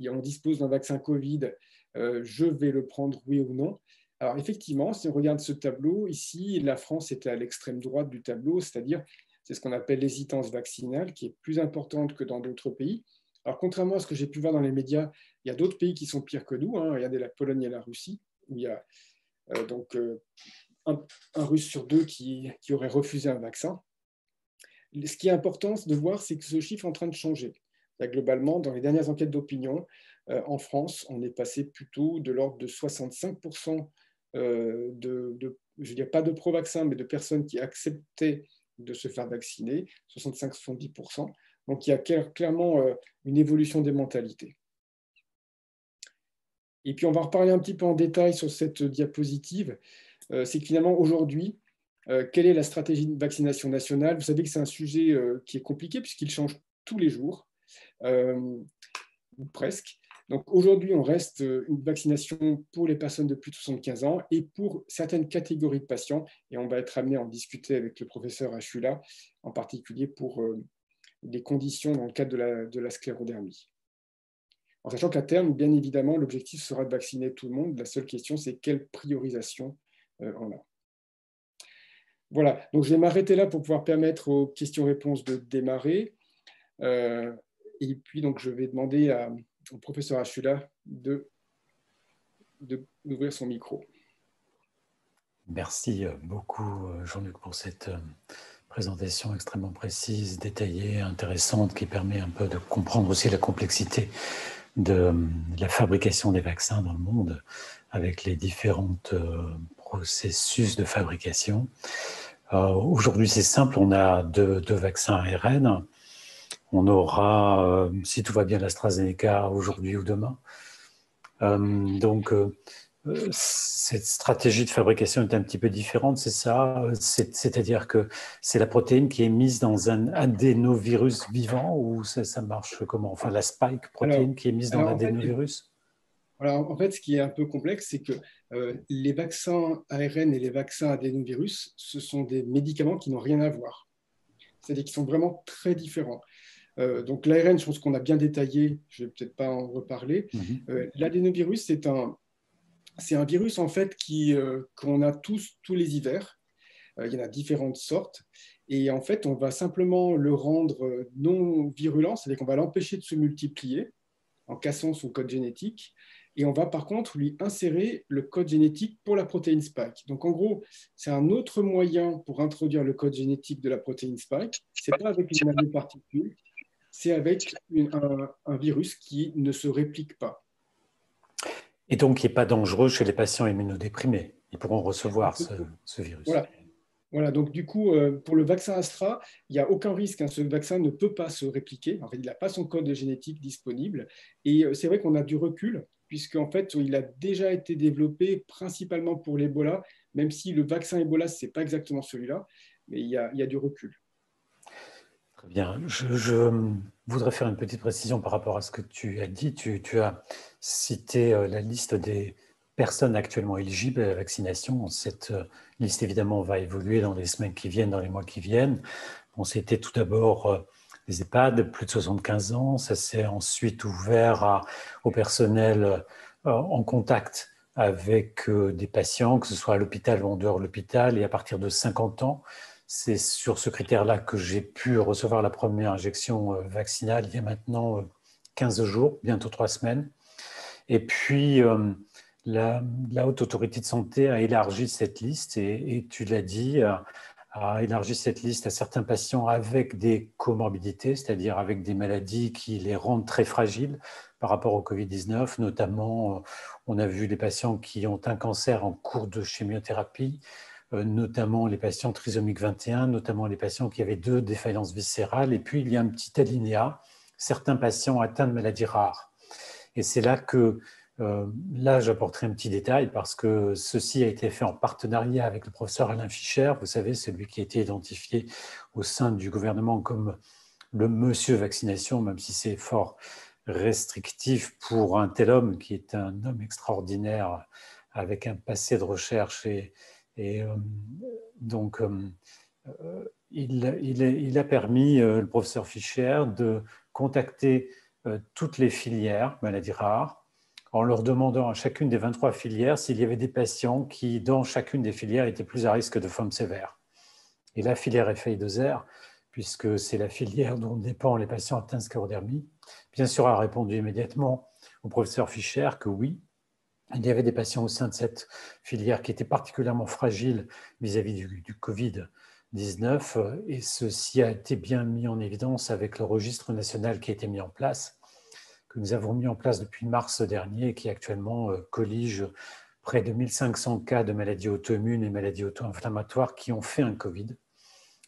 on dispose d'un vaccin Covid, je vais le prendre, oui ou non? Alors effectivement, si on regarde ce tableau, ici, la France était à l'extrême droite du tableau, c'est-à-dire c'est ce qu'on appelle l'hésitance vaccinale, qui est plus importante que dans d'autres pays. Alors contrairement à ce que j'ai pu voir dans les médias, il y a d'autres pays qui sont pires que nous. Regardez la Pologne et la Russie, où il y a un Russe sur deux qui aurait refusé un vaccin. Ce qui est important de voir, c'est que ce chiffre est en train de changer. Là, globalement, dans les dernières enquêtes d'opinion, en France, on est passé plutôt de l'ordre de 65% je ne dis pas de pro-vaccin, mais de personnes qui acceptaient de se faire vacciner, 65-70%. Donc, il y a clairement une évolution des mentalités. Et puis, on va reparler un petit peu en détail sur cette diapositive. C'est que finalement, aujourd'hui, quelle est la stratégie de vaccination nationale? Vous savez que c'est un sujet qui est compliqué puisqu'il change tous les jours, ou presque. Donc aujourd'hui, on reste une vaccination pour les personnes de plus de 75 ans et pour certaines catégories de patients. Et on va être amené à en discuter avec le professeur Achula, en particulier pour les conditions dans le cadre de la sclérodermie. En sachant qu'à terme, bien évidemment, l'objectif sera de vacciner tout le monde. La seule question, c'est quelle priorisation on a. Voilà, donc je vais m'arrêter là pour pouvoir permettre aux questions-réponses de démarrer. Et puis, donc, je vais demander au professeur Achula d'ouvrir son micro. Merci beaucoup, Jean-Luc, pour cette présentation extrêmement précise, détaillée, intéressante, qui permet un peu de comprendre aussi la complexité de la fabrication des vaccins dans le monde, avec les différents processus de fabrication. Aujourd'hui, c'est simple, on a deux vaccins ARN. On aura, si tout va bien, l'AstraZeneca aujourd'hui ou demain. Donc, cette stratégie de fabrication est un petit peu différente, c'est ça? C'est-à-dire que c'est la protéine qui est mise dans un adénovirus vivant ou ça marche comment? Enfin, la spike protéine qui est mise dans en fait, l'adénovirus? en fait, ce qui est un peu complexe, c'est que les vaccins ARN et les vaccins adénovirus, ce sont des médicaments qui n'ont rien à voir. C'est-à-dire qu'ils sont vraiment très différents. Donc l'ARN, je pense qu'on a bien détaillé, je ne vais peut-être pas en reparler. L'adénovirus, c'est un virus en fait qu'on a tous les hivers. Il y en a différentes sortes. Et en fait, on va simplement le rendre non virulent, c'est-à-dire qu'on va l'empêcher de se multiplier en cassant son code génétique. Et on va par contre lui insérer le code génétique pour la protéine spike. Donc en gros, c'est un autre moyen pour introduire le code génétique de la protéine spike. Ce n'est pas avec une nanoparticule, c'est avec un virus qui ne se réplique pas. Et donc, qui n'est pas dangereux chez les patients immunodéprimés. Ils pourront recevoir ce virus. Voilà, donc du coup, pour le vaccin Astra, il n'y a aucun risque. Ce vaccin ne peut pas se répliquer. En fait, il n'a pas son code génétique disponible. Et c'est vrai qu'on a du recul, puisqu'en fait, il a déjà été développé principalement pour l'Ebola, même si le vaccin Ebola, ce n'est pas exactement celui-là, mais il y a du recul. Très bien. Je voudrais faire une petite précision par rapport à ce que tu as dit. Tu as cité la liste des personnes actuellement éligibles à la vaccination. Cette liste, évidemment, va évoluer dans les semaines qui viennent, dans les mois qui viennent. Bon, c'était tout d'abord les EHPAD, plus de 75 ans. Ça s'est ensuite ouvert au personnel en contact avec des patients, que ce soit à l'hôpital ou en dehors de l'hôpital, et à partir de 50 ans. C'est sur ce critère-là que j'ai pu recevoir la première injection vaccinale il y a maintenant 15 jours, bientôt 3 semaines. Et puis, la Haute Autorité de Santé a élargi cette liste, et tu l'as dit, a élargi cette liste à certains patients avec des comorbidités, c'est-à-dire avec des maladies qui les rendent très fragiles par rapport au Covid-19. Notamment, on a vu des patients qui ont un cancer en cours de chimiothérapie, notamment les patients trisomiques 21, notamment les patients qui avaient 2 défaillances viscérales. Et puis, il y a un petit alinéa, certains patients atteints de maladies rares. Et c'est là que là, j'apporterai un petit détail parce que ceci a été fait en partenariat avec le professeur Alain Fischer, vous savez, celui qui a été identifié au sein du gouvernement comme le monsieur vaccination, même si c'est fort restrictif pour un tel homme qui est un homme extraordinaire avec un passé de recherche. Et donc, il a permis, le professeur Fischer, de contacter toutes les filières maladies rares, en leur demandant à chacune des 23 filières s'il y avait des patients qui, dans chacune des filières, étaient plus à risque de forme sévère. Et la filière FI2R, puisque c'est la filière dont dépendent les patients atteints de sclérodermie, bien sûr a répondu immédiatement au professeur Fischer que oui, il y avait des patients au sein de cette filière qui étaient particulièrement fragiles vis-à-vis du Covid-19, et ceci a été bien mis en évidence avec le registre national qui a été mis en place, que nous avons mis en place depuis mars dernier et qui actuellement collige près de 1500 cas de maladies auto-immunes et maladies auto-inflammatoires qui ont fait un Covid.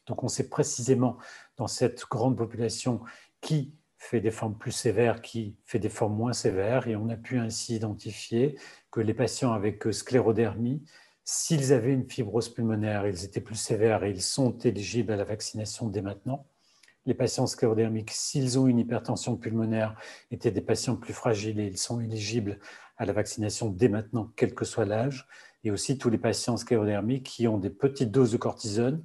Donc on sait précisément dans cette grande population qui fait des formes plus sévères, qui fait des formes moins sévères, et on a pu ainsi identifier que les patients avec sclérodermie, s'ils avaient une fibrose pulmonaire, ils étaient plus sévères et ils sont éligibles à la vaccination dès maintenant. Les patients sclérodermiques, s'ils ont une hypertension pulmonaire, étaient des patients plus fragiles et ils sont éligibles à la vaccination dès maintenant, quel que soit l'âge. Et aussi tous les patients sclérodermiques qui ont des petites doses de cortisone,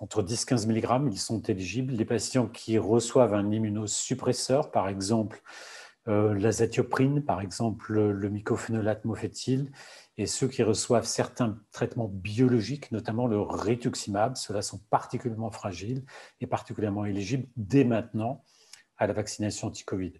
entre 10 et 15 mg, ils sont éligibles. Les patients qui reçoivent un immunosuppresseur, par exemple l'azatioprine, par exemple le mycophénolate mofétile, et ceux qui reçoivent certains traitements biologiques, notamment le rituximab, ceux-là sont particulièrement fragiles et particulièrement éligibles dès maintenant à la vaccination anti-Covid.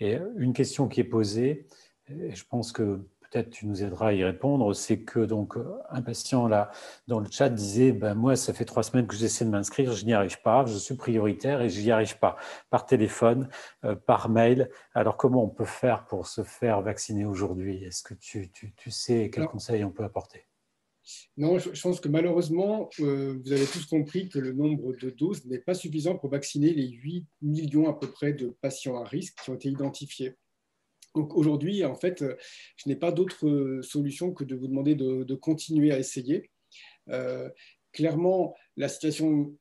Et une question qui est posée, et je pense que peut-être tu nous aideras à y répondre, c'est que donc un patient là dans le chat disait moi ça fait 3 semaines que j'essaie de m'inscrire, je n'y arrive pas, je suis prioritaire et je n'y arrive pas, par téléphone, par mail. Alors comment on peut faire pour se faire vacciner aujourd'hui? Est-ce que tu sais quels conseils on peut apporter? Non, je pense que malheureusement, vous avez tous compris que le nombre de doses n'est pas suffisant pour vacciner les 8 millions à peu près de patients à risque qui ont été identifiés. Donc aujourd'hui, en fait, je n'ai pas d'autre solution que de vous demander de continuer à essayer. Clairement, la situation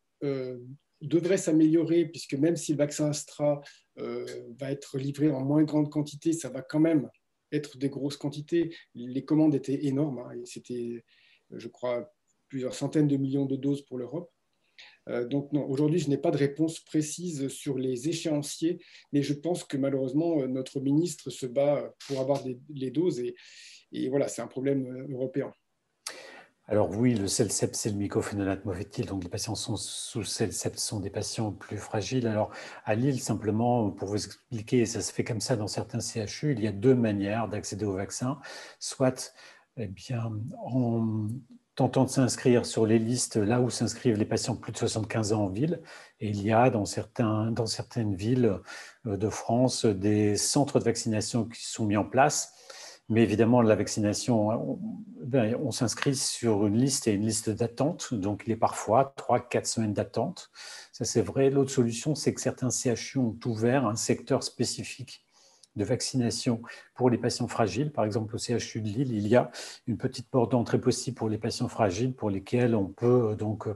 devrait s'améliorer puisque même si le vaccin Astra va être livré en moins grande quantité, ça va quand même être des grosses quantités. Les commandes étaient énormes, hein, et c'était, je crois, plusieurs centaines de millions de doses pour l'Europe. Donc non, aujourd'hui, je n'ai pas de réponse précise sur les échéanciers, mais je pense que malheureusement, notre ministre se bat pour avoir les doses et voilà, c'est un problème européen. Alors oui, le CELSEP, c'est le mycophénolate mofetil, donc les patients sous CELSEP sont des patients plus fragiles. Alors à Lille, simplement, pour vous expliquer, ça se fait comme ça dans certains CHU, il y a deux manières d'accéder au vaccin, soit eh bien, en tentant de s'inscrire sur les listes là où s'inscrivent les patients de plus de 75 ans en ville, et il y a dans certaines villes de France des centres de vaccination qui sont mis en place. Mais évidemment, la vaccination, on s'inscrit sur une liste et une liste d'attente. Donc, il y a parfois 3-4 semaines d'attente. Ça, c'est vrai. L'autre solution, c'est que certains CHU ont ouvert un secteur spécifique de vaccination pour les patients fragiles. Par exemple, au CHU de Lille, il y a une petite porte d'entrée possible pour les patients fragiles pour lesquels on peut donc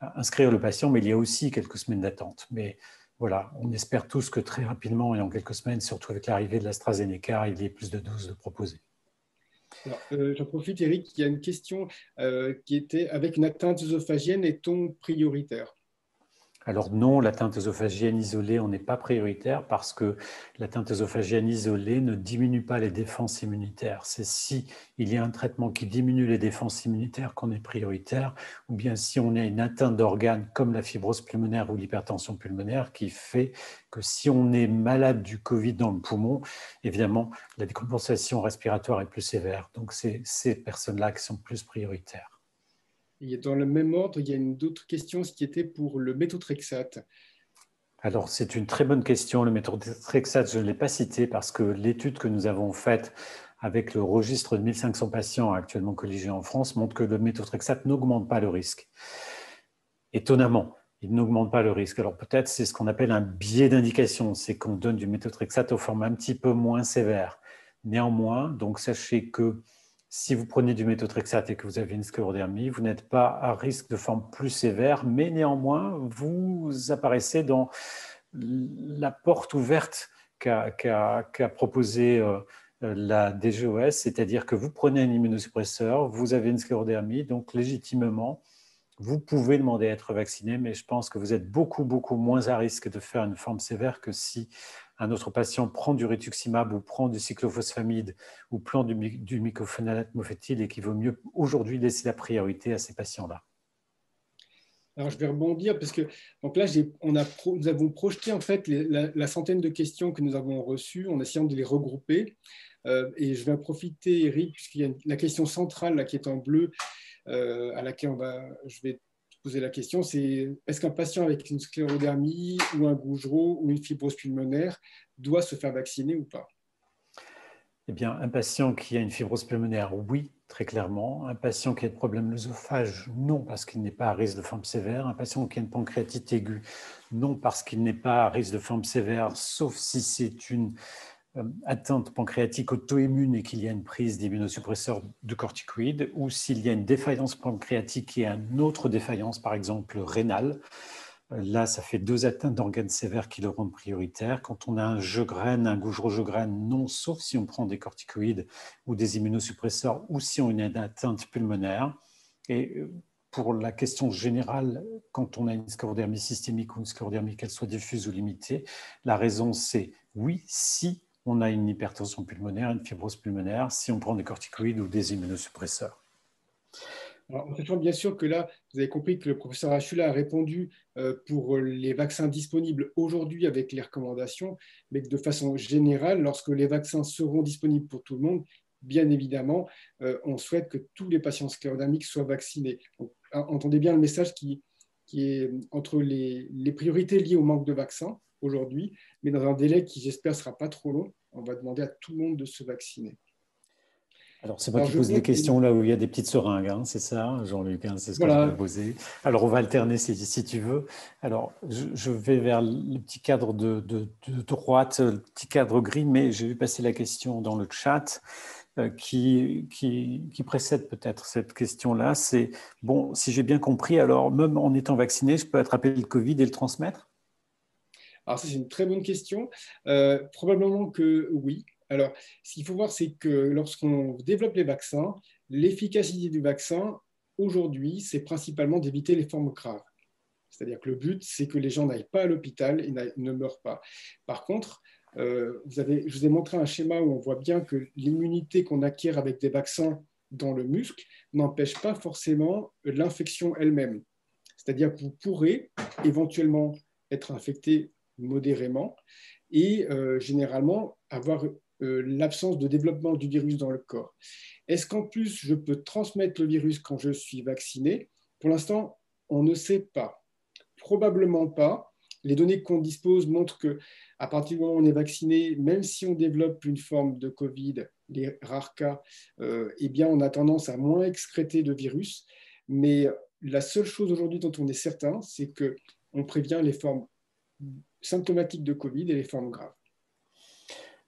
inscrire le patient, mais il y a aussi quelques semaines d'attente. Mais voilà, on espère tous que très rapidement et en quelques semaines, surtout avec l'arrivée de l'AstraZeneca, il y ait plus de doses de proposer. J'en profite, Eric, il y a une question qui était avec une atteinte œsophagienne, est-on prioritaire? Alors non, l'atteinte œsophagienne isolée, on n'est pas prioritaire parce que l'atteinte œsophagienne isolée ne diminue pas les défenses immunitaires. C'est si il y a un traitement qui diminue les défenses immunitaires qu'on est prioritaire, ou bien si on a une atteinte d'organes comme la fibrose pulmonaire ou l'hypertension pulmonaire qui fait que si on est malade du Covid dans le poumon, évidemment, la décompensation respiratoire est plus sévère. Donc c'est ces personnes-là qui sont plus prioritaires. Et dans le même ordre, il y a une autre question, ce qui était pour le méthotrexate. Alors, c'est une très bonne question. Le méthotrexate, je ne l'ai pas cité parce que l'étude que nous avons faite avec le registre de 1500 patients actuellement colligés en France montre que le méthotrexate n'augmente pas le risque. Étonnamment, il n'augmente pas le risque. Alors peut-être c'est ce qu'on appelle un biais d'indication, c'est qu'on donne du méthotrexate aux formes un petit peu moins sévères. Néanmoins, donc sachez que si vous prenez du méthotrexate et que vous avez une sclérodermie, vous n'êtes pas à risque de forme plus sévère, mais néanmoins, vous apparaissez dans la porte ouverte qu'a proposée la DGOS, c'est-à-dire que vous prenez un immunosuppresseur, vous avez une sclérodermie, donc légitimement, vous pouvez demander à être vacciné, mais je pense que vous êtes beaucoup, beaucoup moins à risque de faire une forme sévère que si un autre patient prend du rituximab ou prend du cyclophosphamide ou prend du mycophénolate mofetil et qu'il vaut mieux aujourd'hui laisser la priorité à ces patients-là. Alors, je vais rebondir parce que donc là, nous avons projeté en fait la centaine de questions que nous avons reçues en essayant de les regrouper. Et je vais en profiter, Eric, puisqu'il y a la question centrale là, qui est en bleu, à laquelle je vais poser la question, c'est est-ce qu'un patient avec une sclérodermie ou un Gougerot ou une fibrose pulmonaire doit se faire vacciner ou pas? Eh bien, un patient qui a une fibrose pulmonaire, oui, très clairement. Un patient qui a des problèmes de l'œsophage, non, parce qu'il n'est pas à risque de forme sévère. Un patient qui a une pancréatite aiguë, non, parce qu'il n'est pas à risque de forme sévère, sauf si c'est une atteinte pancréatique auto-immune et qu'il y a une prise d'immunosuppresseurs de corticoïdes, ou s'il y a une défaillance pancréatique et une autre défaillance, par exemple rénale. Là, ça fait 2 atteintes d'organes sévères qui le rendent prioritaire. Quand on a un Sjögren, un Gougerot-Sjögren, non, sauf si on prend des corticoïdes ou des immunosuppresseurs ou si on a une atteinte pulmonaire. Et pour la question générale, quand on a une sclérodermie systémique ou une sclérodermie, qu'elle soit diffuse ou limitée, la raison c'est oui, si on a une hypertension pulmonaire, une fibrose pulmonaire, si on prend des corticoïdes ou des immunosuppresseurs. Alors, en sachant bien sûr que là, vous avez compris que le professeur Achula a répondu pour les vaccins disponibles aujourd'hui avec les recommandations, mais que de façon générale, lorsque les vaccins seront disponibles pour tout le monde, bien évidemment, on souhaite que tous les patients sclérodermiques soient vaccinés. Donc, entendez bien le message qui est entre les priorités liées au manque de vaccins aujourd'hui, mais dans un délai qui, j'espère, ne sera pas trop long. On va demander à tout le monde de se vacciner. Alors, c'est moi Alors, qui je pose vois les que, questions là où il y a des petites seringues, hein, c'est ça, Jean-Luc, hein, c'est ce que je vais voilà, poser. Alors, on va alterner si tu veux. Alors, je vais vers le petit cadre de droite, le petit cadre gris, mais j'ai vu passer la question dans le chat qui précède peut-être cette question-là. C'est, bon, si j'ai bien compris, alors même en étant vacciné, je peux attraper le Covid et le transmettre? alors ça c'est une très bonne question. Probablement que oui. Alors, ce qu'il faut voir, c'est que lorsqu'on développe les vaccins, l'efficacité du vaccin, aujourd'hui, c'est principalement d'éviter les formes graves. C'est-à-dire que le but, c'est que les gens n'aillent pas à l'hôpital et ne meurent pas. Par contre, je vous ai montré un schéma où on voit bien que l'immunité qu'on acquiert avec des vaccins dans le muscle n'empêche pas forcément l'infection elle-même. C'est-à-dire que vous pourrez éventuellement être infecté modérément et généralement avoir l'absence de développement du virus dans le corps. Est-ce qu'en plus, je peux transmettre le virus quand je suis vacciné? Pour l'instant, on ne sait pas. Probablement pas. Les données qu'on dispose montrent que à partir du moment où on est vacciné, même si on développe une forme de Covid, les rares cas, eh bien, on a tendance à moins excréter de virus. Mais la seule chose aujourd'hui dont on est certain, c'est qu'on prévient les formes symptomatiques de Covid et les formes graves.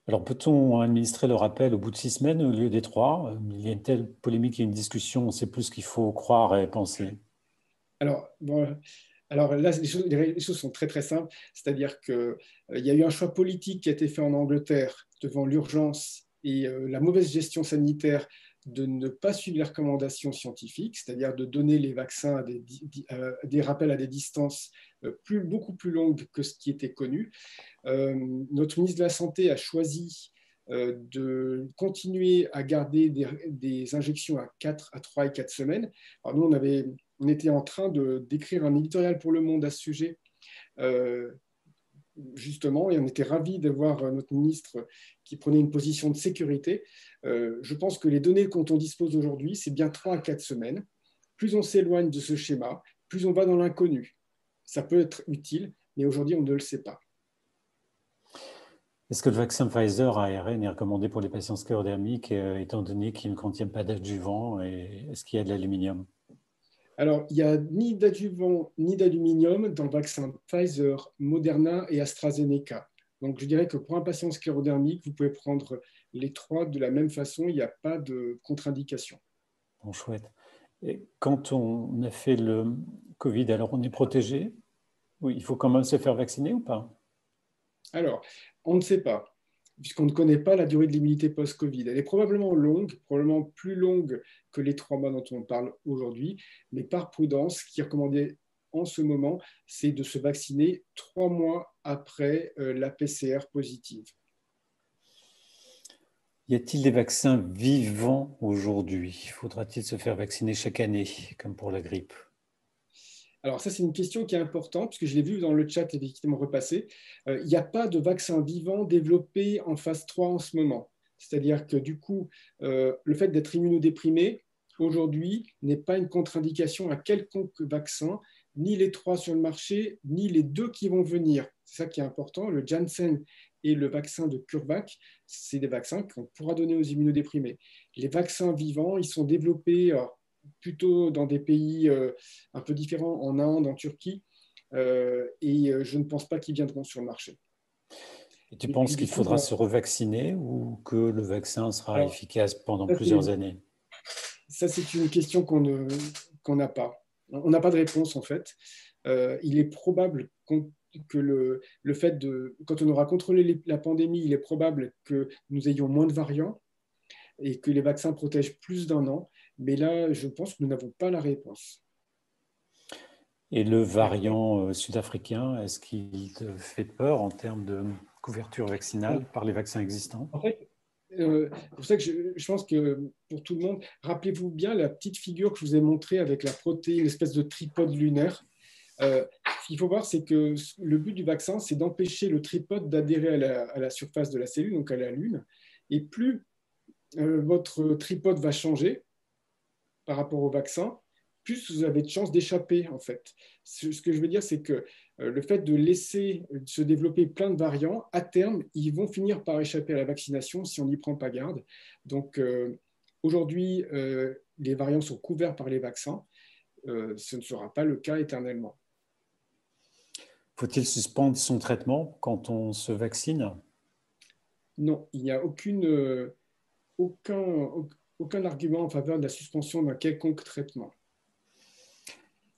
Alors, peut-on administrer le rappel au bout de 6 semaines au lieu des 3? Il y a une telle polémique et une discussion, on ne sait plus ce qu'il faut croire et penser. Alors, bon, alors là, les choses sont très très simples. C'est-à-dire qu'il y a eu un choix politique qui a été fait en Angleterre devant l'urgence et la mauvaise gestion sanitaire de ne pas suivre les recommandations scientifiques, c'est-à-dire de donner les vaccins à des rappels à des distances beaucoup plus longues que ce qui était connu. Notre ministre de la Santé a choisi de continuer à garder des injections à 3 et 4 semaines. Alors nous, on était en train d'écrire un éditorial pour Le Monde à ce sujet, justement, et on était ravis de voir notre ministre qui prenait une position de sécurité. Je pense que les données dont on dispose aujourd'hui, c'est bien 3 à 4 semaines. Plus on s'éloigne de ce schéma, plus on va dans l'inconnu. Ça peut être utile, mais aujourd'hui, on ne le sait pas. Est-ce que le vaccin Pfizer ARN est recommandé pour les patients sclérodermiques, étant donné qu'il ne contient pas d'adjuvant, et est-ce qu'il y a de l'aluminium? Alors, il n'y a ni d'adjuvant ni d'aluminium dans le vaccin Pfizer, Moderna et AstraZeneca. Donc, je dirais que pour un patient sclérodermique, vous pouvez prendre les trois de la même façon, il n'y a pas de contre-indication. Bon, chouette. Et quand on a fait le Covid, alors on est protégé? Oui, il faut quand même se faire vacciner ou pas? Alors, on ne sait pas, puisqu'on ne connaît pas la durée de l'immunité post-Covid. Elle est probablement longue, probablement plus longue que les 3 mois dont on parle aujourd'hui, mais par prudence, ce qui est recommandé en ce moment, c'est de se vacciner 3 mois après la PCR positive. Y a-t-il des vaccins vivants aujourd'hui? Faudra-t-il se faire vacciner chaque année, comme pour la grippe? Alors ça, c'est une question qui est importante, puisque je l'ai vu dans le chat effectivement repasser. Il n'y a pas de vaccin vivant développé en phase 3 en ce moment. C'est-à-dire que du coup, le fait d'être immunodéprimé, aujourd'hui, n'est pas une contre-indication à quelconque vaccin, ni les 3 sur le marché, ni les 2 qui vont venir. C'est ça qui est important. Le Janssen et le vaccin de CureVac, c'est des vaccins qu'on pourra donner aux immunodéprimés. Les vaccins vivants, ils sont développés plutôt dans des pays un peu différents, en Inde, en Turquie, et je ne pense pas qu'ils viendront sur le marché. Et tu Et penses puis du qu'il coup, faudra se revacciner ou que le vaccin sera alors, efficace pendant ça, plusieurs années? c'est une question qu'on n'a pas. On n'a pas de réponse en fait. Il est probable que le fait quand on aura contrôlé la pandémie, il est probable que nous ayons moins de variants et que les vaccins protègent plus d'un an. Mais là, je pense que nous n'avons pas la réponse. Et le variant sud-africain, est-ce qu'il te fait peur en termes de couverture vaccinale par les vaccins existants? En fait, c'est pour ça que je pense que pour tout le monde, rappelez-vous bien la petite figure que je vous ai montrée avec la protéine, l'espèce de tripode lunaire. Ce qu'il faut voir, c'est que le but du vaccin, c'est d'empêcher le tripode d'adhérer à la surface de la cellule, donc à la Lune. Et plus votre tripode va changer par rapport au vaccin, plus vous avez de chances d'échapper, en fait. Ce que je veux dire, c'est que le fait de laisser se développer plein de variants, à terme, ils vont finir par échapper à la vaccination si on n'y prend pas garde. Donc, aujourd'hui, les variants sont couverts par les vaccins. Ce ne sera pas le cas éternellement. Faut-il suspendre son traitement quand on se vaccine? Non, il n'y a aucun argument en faveur de la suspension d'un quelconque traitement.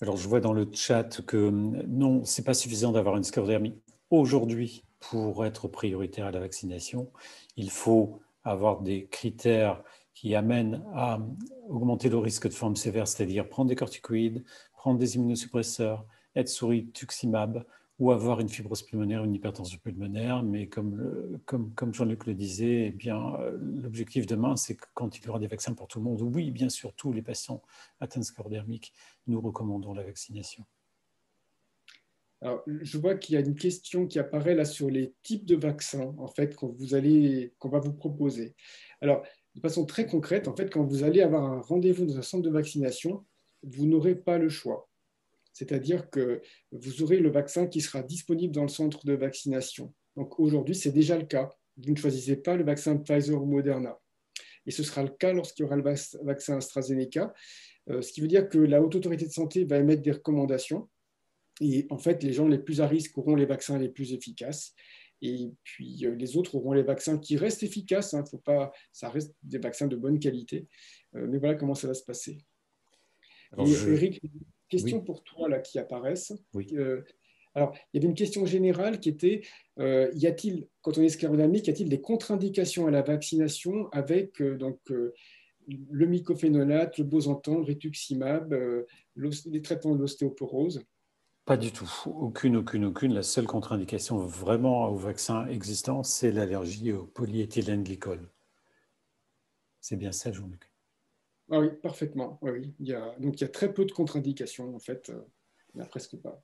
Alors, je vois dans le chat que non, ce n'est pas suffisant d'avoir une sclérodermie aujourd'hui pour être prioritaire à la vaccination. Il faut avoir des critères qui amènent à augmenter le risque de forme sévère, c'est-à-dire prendre des corticoïdes, prendre des immunosuppresseurs, être sous rituximab ou avoir une fibrose pulmonaire, une hypertension pulmonaire. Mais comme Jean-Luc le disait, eh bien, l'objectif demain, c'est que quand il y aura des vaccins pour tout le monde, oui, bien sûr, tous les patients atteints de sclérodermique, nous recommandons la vaccination. Alors, je vois qu'il y a une question qui apparaît là sur les types de vaccins en fait, qu'on va vous proposer. Alors, de façon très concrète, en fait, quand vous allez avoir un rendez-vous dans un centre de vaccination, vous n'aurez pas le choix. C'est-à-dire que vous aurez le vaccin qui sera disponible dans le centre de vaccination. Donc aujourd'hui, c'est déjà le cas. Vous ne choisissez pas le vaccin Pfizer ou Moderna. Et ce sera le cas lorsqu'il y aura le vaccin AstraZeneca, ce qui veut dire que la Haute Autorité de Santé va émettre des recommandations. Et en fait, les gens les plus à risque auront les vaccins les plus efficaces. Et puis les autres auront les vaccins qui restent efficaces. Faut pas, ça reste des vaccins de bonne qualité. Mais voilà comment ça va se passer. Alors, et Eric, une question oui. pour toi là, qui apparaissent. Oui. Alors, il y avait une question générale qui était, y a-t-il, quand on est sclérodermique, y a-t-il des contre-indications à la vaccination avec le mycophénolate, le bosantan, le rituximab, les traitements de l'ostéoporose? Pas du tout. Aucune. La seule contre-indication vraiment au vaccin existant, c'est l'allergie au polyéthylène glycol. C'est bien ça, Jean-Luc? Ah oui, parfaitement. Oui. Donc, il y a très peu de contre-indications, en fait. Il n'y en a presque pas.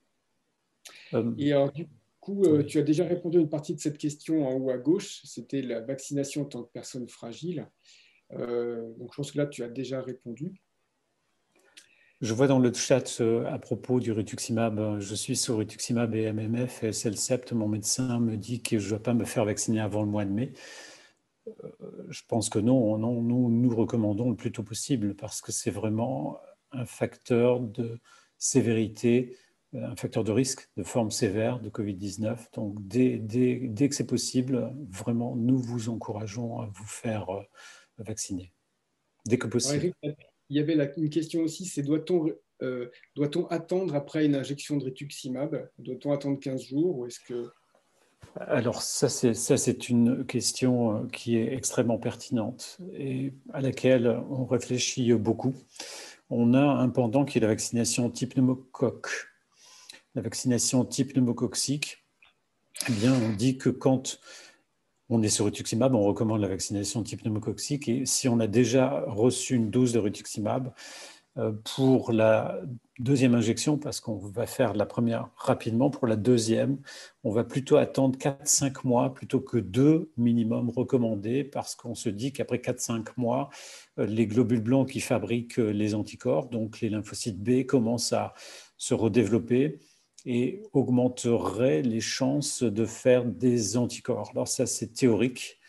Et alors, du coup, oui. tu as déjà répondu à une partie de cette question en haut à gauche. C'était la vaccination en tant que personne fragile. Donc, je pense que là, tu as déjà répondu. Je vois dans le chat à propos du rituximab, je suis sur rituximab et MMF et Cellcept. Mon médecin me dit que je ne dois pas me faire vacciner avant le mois de mai. Je pense que non, nous recommandons le plus tôt possible parce que c'est vraiment un facteur de sévérité, un facteur de risque de forme sévère de Covid-19. Donc, dès que c'est possible, vraiment, nous vous encourageons à vous faire vacciner, dès que possible. Alors, Eric, il y avait une question aussi, c'est doit-on attendre après une injection de rituximab? Doit-on attendre 15 jours ou est-ce que... Alors ça, c'est une question qui est extrêmement pertinente et à laquelle on réfléchit beaucoup. On a un pendant qui est la vaccination type pneumocoque. La vaccination type pneumococcique, eh bien, on dit que quand on est sur rituximab, on recommande la vaccination type pneumococcique et si on a déjà reçu une dose de rituximab, pour la deuxième injection, parce qu'on va faire la première rapidement, pour la deuxième, on va plutôt attendre 4-5 mois plutôt que 2 minimum recommandés, parce qu'on se dit qu'après 4-5 mois, les globules blancs qui fabriquent les anticorps, donc les lymphocytes B, commencent à se redévelopper et augmenteraient les chances de faire des anticorps. Alors ça, c'est théorique.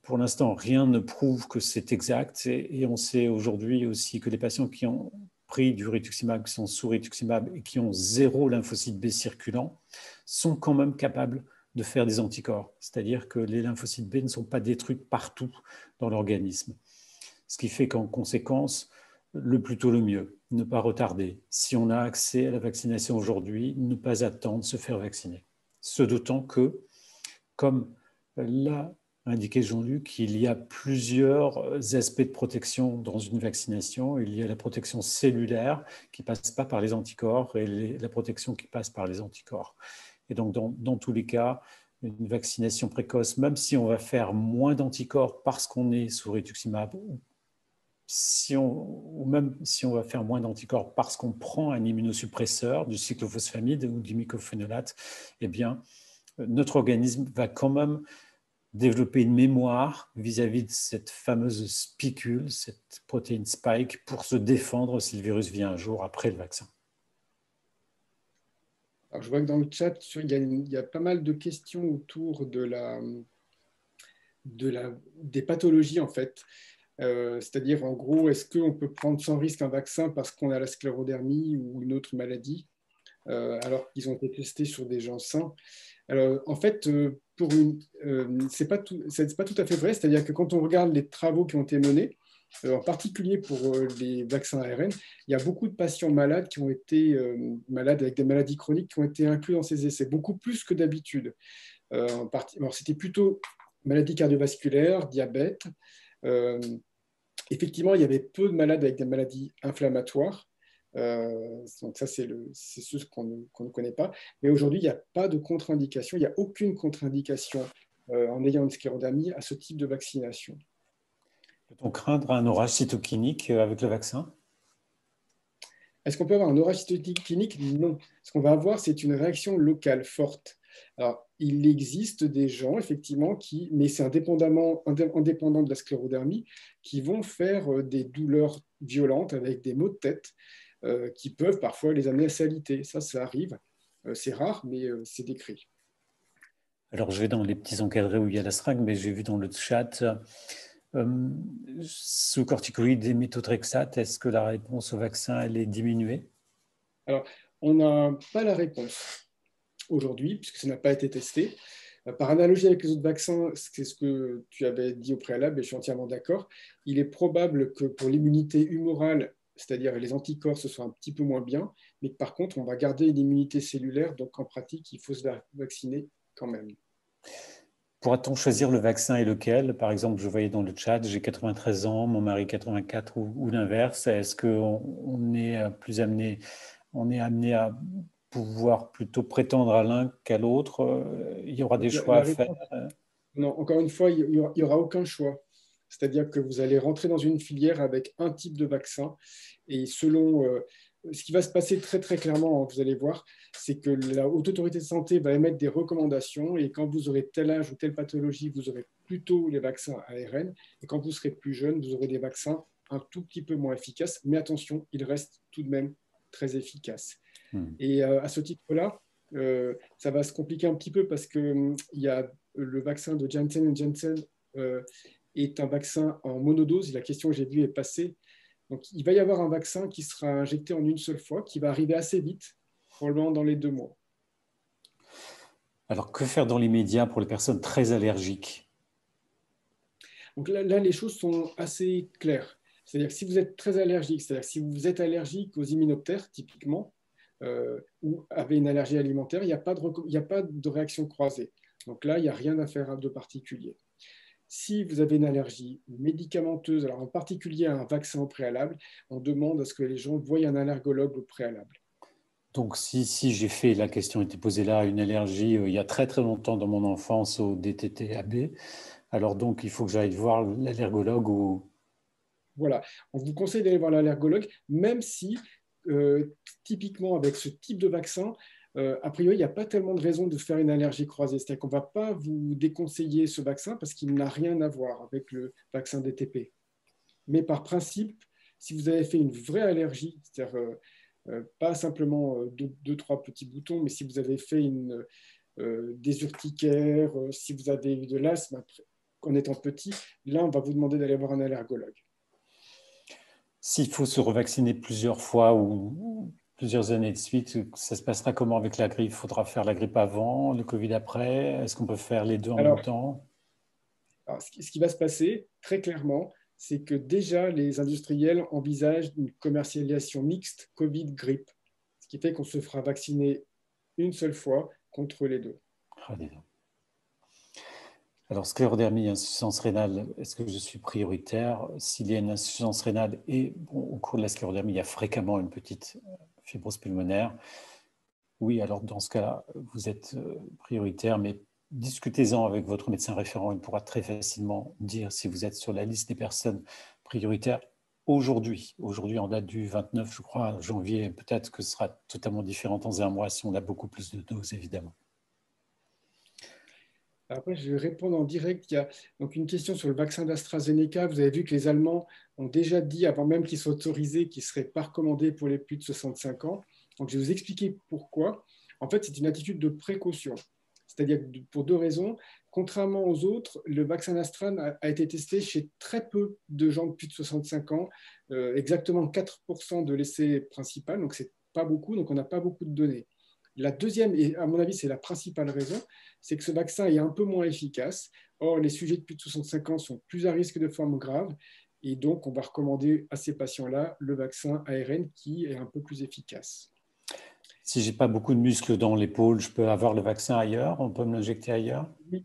Pour l'instant, rien ne prouve que c'est exact et on sait aujourd'hui aussi que les patients qui ont pris du rituximab, qui sont sous rituximab et qui ont 0 lymphocytes B circulant sont quand même capables de faire des anticorps. C'est-à-dire que les lymphocytes B ne sont pas détruits partout dans l'organisme. Ce qui fait qu'en conséquence, le plus tôt le mieux, ne pas retarder. Si on a accès à la vaccination aujourd'hui, ne pas attendre de se faire vacciner. Ce d'autant que, comme l'a indiqué Jean-Luc, il y a plusieurs aspects de protection dans une vaccination. Il y a la protection cellulaire qui ne passe pas par les anticorps et la protection qui passe par les anticorps. Et donc, dans tous les cas, une vaccination précoce, même si on va faire moins d'anticorps parce qu'on est sous rituximab, ou même si on va faire moins d'anticorps parce qu'on prend un immunosuppresseur, du cyclophosphamide ou du mycophénolate, eh bien, notre organisme va quand même développer une mémoire vis-à-vis de cette fameuse spicule, cette protéine spike, pour se défendre si le virus vient un jour après le vaccin. Alors, je vois que dans le chat, il y a pas mal de questions autour des pathologies, en fait. C'est-à-dire, en gros, est-ce qu'on peut prendre sans risque un vaccin parce qu'on a la sclérodermie ou une autre maladie, alors qu'ils ont été testés sur des gens sains? Alors, en fait, c'est pas tout à fait vrai. C'est-à-dire que quand on regarde les travaux qui ont été menés, en particulier pour les vaccins ARN, il y a beaucoup de patients malades qui ont été malades avec des maladies chroniques qui ont été inclus dans ces essais, beaucoup plus que d'habitude. Alors, c'était plutôt maladies cardiovasculaires, diabète. Effectivement, il y avait peu de malades avec des maladies inflammatoires. Donc ça, c'est ce qu'on ne connaît pas. Mais aujourd'hui, il n'y a pas de contre-indication. Il n'y a aucune contre-indication en ayant une sclérodermie à ce type de vaccination. Peut-on craindre un orage cytokinique avec le vaccin? Est-ce qu'on peut avoir un orage cytokinique? Non. Ce qu'on va avoir, c'est une réaction locale forte. Alors, il existe des gens, effectivement, mais c'est indépendant de la sclérodermie, qui vont faire des douleurs violentes avec des maux de tête qui peuvent parfois les amener à s'aliter. Ça arrive. C'est rare, mais c'est décrit. Alors, je vais dans les petits encadrés où il y a la seringue, mais j'ai vu dans le chat, sous corticoïdes et méthotrexate, est-ce que la réponse au vaccin, elle est diminuée? Alors, on n'a pas la réponse aujourd'hui, puisque ça n'a pas été testé. Par analogie avec les autres vaccins, c'est ce que tu avais dit au préalable, et je suis entièrement d'accord. Il est probable que pour l'immunité humorale, c'est-à-dire les anticorps, ce soit un petit peu moins bien, mais que par contre, on va garder l'immunité cellulaire, donc en pratique, il faut se vacciner quand même. Pourra-t-on choisir le vaccin et lequel? Par exemple, je voyais dans le chat, j'ai 93 ans, mon mari 84 ou l'inverse. Est-ce qu'on est on est amené à pouvoir plutôt prétendre à l'un qu'à l'autre? Il y aura des choix à faire? Non, encore une fois, il n'y aura aucun choix. C'est-à-dire que vous allez rentrer dans une filière avec un type de vaccin et selon ce qui va se passer très très clairement, vous allez voir, c'est que la Haute Autorité de Santé va émettre des recommandations et quand vous aurez tel âge ou telle pathologie, vous aurez plutôt les vaccins ARN et quand vous serez plus jeune, vous aurez des vaccins un tout petit peu moins efficaces. Mais attention, ils restent tout de même très efficaces. Et à ce titre-là, ça va se compliquer un petit peu parce qu'il y a le vaccin de Janssen & Janssen est un vaccin en monodose. La question que j'ai vue est passée. Donc, il va y avoir un vaccin qui sera injecté en une seule fois, qui va arriver assez vite, probablement dans les 2 mois. Alors, que faire dans les médias pour les personnes très allergiques? Donc là, les choses sont assez claires. C'est-à-dire que si vous êtes très allergique, c'est-à-dire si vous êtes allergique aux hyménoptères, typiquement, ou avez une allergie alimentaire, il n'y a pas de réaction croisée. Donc là, il n'y a rien à faire de particulier. Si vous avez une allergie médicamenteuse, alors en particulier à un vaccin au préalable, on demande à ce que les gens voient un allergologue au préalable. Donc, si j'ai fait, la question était posée là, une allergie il y a très très longtemps dans mon enfance au DTT-AB, alors donc il faut que j'aille voir l'allergologue ou... Voilà, on vous conseille d'aller voir l'allergologue, même si typiquement avec ce type de vaccin, a priori, il n'y a pas tellement de raison de faire une allergie croisée. C'est-à-dire qu'on ne va pas vous déconseiller ce vaccin parce qu'il n'a rien à voir avec le vaccin DTP. Mais par principe, si vous avez fait une vraie allergie, c'est-à-dire pas simplement 2-3 petits boutons, mais si vous avez fait des urticaires, si vous avez eu de l'asthme en étant petit, là, on va vous demander d'aller voir un allergologue. S'il faut se revacciner plusieurs fois ou plusieurs années de suite, ça se passera comment avec la grippe? Il faudra faire la grippe avant, le Covid après? Est-ce qu'on peut faire les deux en même temps? Alors, ce qui va se passer, très clairement, c'est que déjà, les industriels envisagent une commercialisation mixte Covid-grippe, ce qui fait qu'on se fera vacciner une seule fois contre les deux. Alors, sclérodermie, insuffisance rénale, est-ce que je suis prioritaire? S'il y a une insuffisance rénale et au cours de la sclérodermie, il y a fréquemment une petite fibrose pulmonaire, oui, alors dans ce cas-là, vous êtes prioritaire, mais discutez-en avec votre médecin référent. Il pourra très facilement dire si vous êtes sur la liste des personnes prioritaires aujourd'hui. Aujourd'hui, en date du 29, je crois, janvier, peut-être que ce sera totalement différent dans un mois si on a beaucoup plus de doses, évidemment. Après, je vais répondre en direct. Il y a donc une question sur le vaccin d'AstraZeneca. Vous avez vu que les Allemands ont déjà dit, avant même qu'il soit autorisé, qu'il ne serait pas recommandé pour les plus de 65 ans. Donc, je vais vous expliquer pourquoi. En fait, c'est une attitude de précaution. C'est-à-dire pour 2 raisons. contrairement aux autres, le vaccin Astra a été testé chez très peu de gens de plus de 65 ans, exactement 4% de l'essai principal, donc c'est pas beaucoup, donc on n'a pas beaucoup de données. La deuxième, et à mon avis c'est la principale raison, c'est que ce vaccin est un peu moins efficace. Or, les sujets de plus de 65 ans sont plus à risque de formes graves, et donc on va recommander à ces patients-là le vaccin ARN qui est un peu plus efficace. Si je n'ai pas beaucoup de muscles dans l'épaule, je peux avoir le vaccin ailleurs? On peut me l'injecter ailleurs? Oui.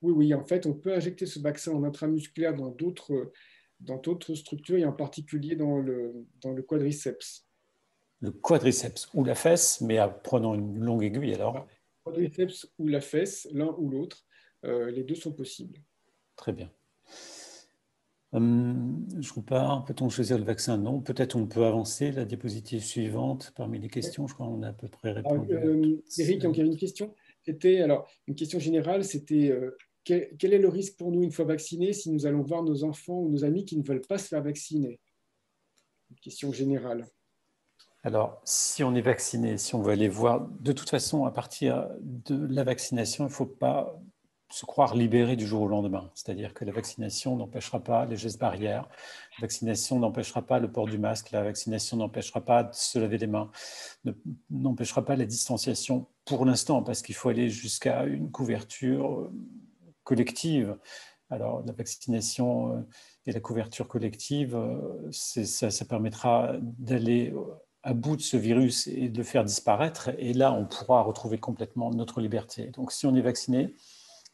Oui, en fait, on peut injecter ce vaccin en intramusculaire dans d'autres structures, et en particulier dans le quadriceps. Le quadriceps ou la fesse, mais en prenant une longue aiguille alors? Quadriceps ou la fesse, l'un ou l'autre, les deux sont possibles. Très bien. Je repars. Peut-on choisir le vaccin? Non. Peut-être on peut avancer la diapositive suivante parmi les questions. Je crois qu'on a à peu près répondu. Eric, il y avait une question. Alors, une question générale, c'était quel est le risque pour nous une fois vaccinés si nous allons voir nos enfants ou nos amis qui ne veulent pas se faire vacciner? Une question générale. Alors, si on est vacciné, si on veut aller voir, de toute façon, à partir de la vaccination, il ne faut pas se croire libéré du jour au lendemain. C'est-à-dire que la vaccination n'empêchera pas les gestes barrières, la vaccination n'empêchera pas le port du masque, la vaccination n'empêchera pas de se laver les mains, n'empêchera pas la distanciation pour l'instant, parce qu'il faut aller jusqu'à une couverture collective. Alors, la vaccination et la couverture collective, ça permettra d'aller à bout de ce virus et de le faire disparaître. Et là, on pourra retrouver complètement notre liberté. Donc, si on est vacciné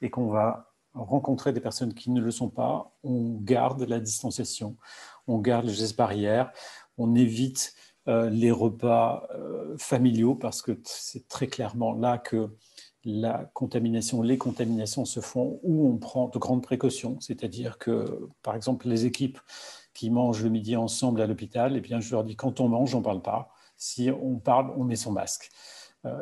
et qu'on va rencontrer des personnes qui ne le sont pas, on garde la distanciation, on garde les gestes barrières, on évite les repas familiaux parce que c'est très clairement là que les contaminations se font où on prend de grandes précautions. C'est-à-dire que, par exemple, les équipes qui mangent le midi ensemble à l'hôpital, eh bien, je leur dis quand on mange, on ne parle pas. Si on parle, on met son masque.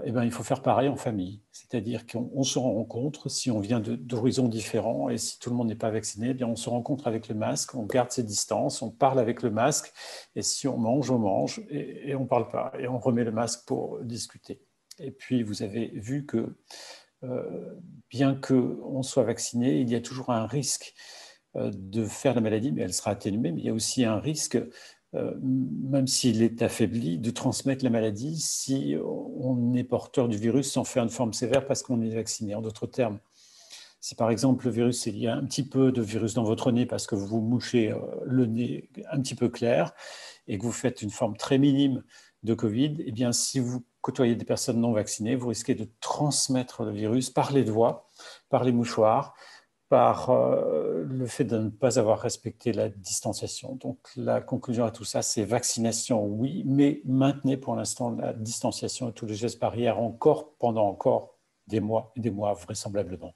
Eh bien, il faut faire pareil en famille. C'est-à-dire qu'on se rencontre si on vient d'horizons différents et si tout le monde n'est pas vacciné, eh bien, on se rencontre avec le masque, on garde ses distances, on parle avec le masque et si on mange et on ne parle pas et on remet le masque pour discuter. Et puis, vous avez vu que bien qu'on soit vacciné, il y a toujours un risque de faire la maladie, mais elle sera atténuée, mais il y a aussi un risque, même s'il est affaibli, de transmettre la maladie si on est porteur du virus sans faire une forme sévère parce qu'on est vacciné. En d'autres termes, si par exemple le virus, il y a un petit peu de virus dans votre nez parce que vous vous mouchez le nez un petit peu clair et que vous faites une forme très minime de Covid, eh bien si vous côtoyez des personnes non vaccinées, vous risquez de transmettre le virus par les doigts, par les mouchoirs, par le fait de ne pas avoir respecté la distanciation. Donc la conclusion à tout ça, c'est vaccination, oui, mais maintenez pour l'instant la distanciation et tous les gestes barrières pendant encore des mois et des mois vraisemblablement.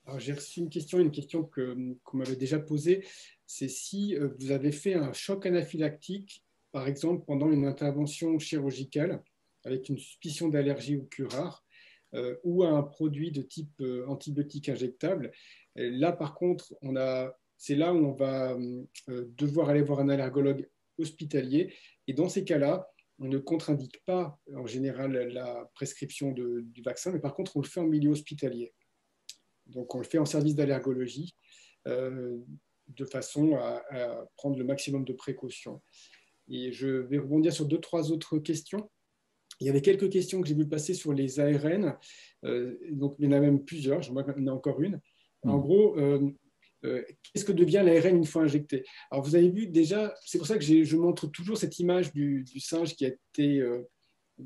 Alors, j'ai reçu une question qu'on m'avait déjà posée, c'est si vous avez fait un choc anaphylactique, par exemple pendant une intervention chirurgicale, avec une suspicion d'allergie au curare, ou à un produit de type antibiotique injectable. Et là, par contre, c'est là où on va devoir aller voir un allergologue hospitalier. Et dans ces cas-là, on ne contre-indique pas en général la prescription du vaccin, mais par contre, on le fait en milieu hospitalier. Donc, on le fait en service d'allergologie de façon à prendre le maximum de précautions. Et je vais rebondir sur 2-3 autres questions. Il y avait quelques questions que j'ai vu passer sur les ARN. Donc, il y en a même plusieurs. Je vois qu'il y en a encore une. En gros, qu'est-ce que devient l'ARN une fois injecté? Alors, vous avez vu déjà, c'est pour ça que je montre toujours cette image du singe qui a été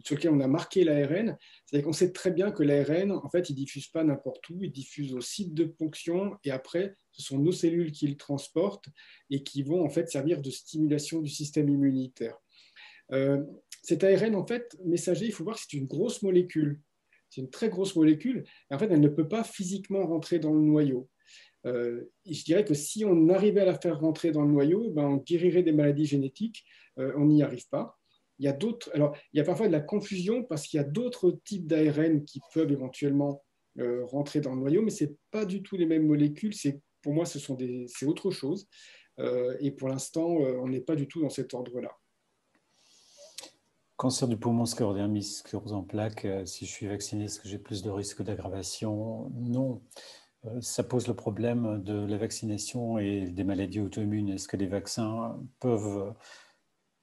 sur lequel on a marqué l'ARN, c'est-à-dire qu'on sait très bien que l'ARN, en fait, il ne diffuse pas n'importe où, il diffuse au site de ponction, et après, ce sont nos cellules qui le transportent et qui vont en fait servir de stimulation du système immunitaire. Cet ARN, en fait, messager, il faut voir que c'est une grosse molécule. C'est une très grosse molécule, et en fait, elle ne peut pas physiquement rentrer dans le noyau. Et je dirais que si on arrivait à la faire rentrer dans le noyau, ben, on guérirait des maladies génétiques, on n'y arrive pas. Il y a parfois de la confusion parce qu'il y a d'autres types d'ARN qui peuvent éventuellement rentrer dans le noyau, mais ce n'est pas du tout les mêmes molécules. Pour moi, c'est autre chose. Et pour l'instant, on n'est pas du tout dans cet ordre-là. Cancer du poumon, sclérodermie, sclérose en plaques, si je suis vacciné, est-ce que j'ai plus de risque d'aggravation? Non. Ça pose le problème de la vaccination et des maladies auto-immunes. Est-ce que les vaccins peuvent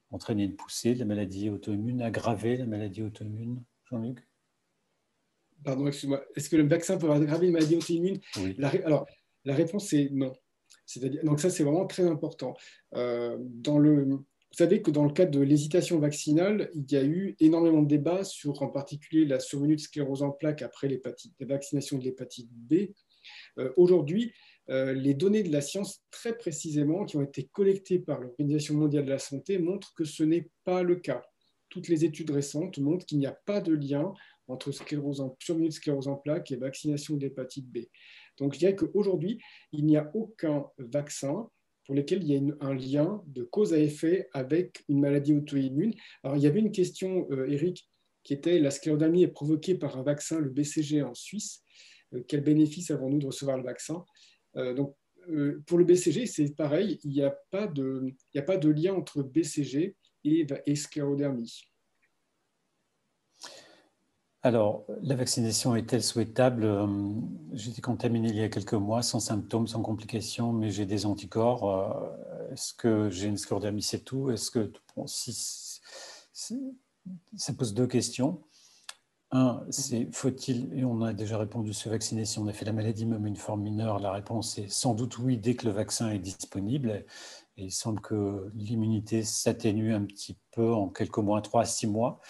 entraîner une poussée de la maladie auto-immune, aggraver la maladie auto-immune, Jean-Luc? Pardon, excuse-moi. Est-ce que le vaccin peut aggraver une maladie auto-immune? Oui. Alors, la réponse est non. Donc ça, c'est vraiment très important. Vous savez que dans le cadre de l'hésitation vaccinale, il y a eu énormément de débats sur, en particulier, la survenue de sclérose en plaques après la vaccination de l'hépatite B. Aujourd'hui, les données de la science, très précisément, qui ont été collectées par l'Organisation mondiale de la santé, montrent que ce n'est pas le cas. Toutes les études récentes montrent qu'il n'y a pas de lien entre survenue de sclérose en plaques et vaccination de l'hépatite B. Donc, je dirais qu'aujourd'hui, il n'y a aucun vaccin pour lequel il y a un lien de cause à effet avec une maladie auto-immune. Alors, il y avait une question, Eric, qui était la sclérodermie est provoquée par un vaccin, le BCG en Suisse. Quel bénéfice avons-nous de recevoir le vaccin? Pour le BCG, c'est pareil, il n'y a pas de lien entre BCG et sclérodermie. Alors, la vaccination est-elle souhaitable? J'ai été contaminé il y a quelques mois, sans symptômes, sans complications, mais j'ai des anticorps. Est-ce que j'ai une sclérodermie, c'est tout? Est-ce que ça pose deux questions. Un, c'est faut-il, et on a déjà répondu, se vacciner si on a fait la maladie, même une forme mineure? La réponse est sans doute oui, dès que le vaccin est disponible. Et il semble que l'immunité s'atténue un petit peu en quelques mois, 3 à 6 mois.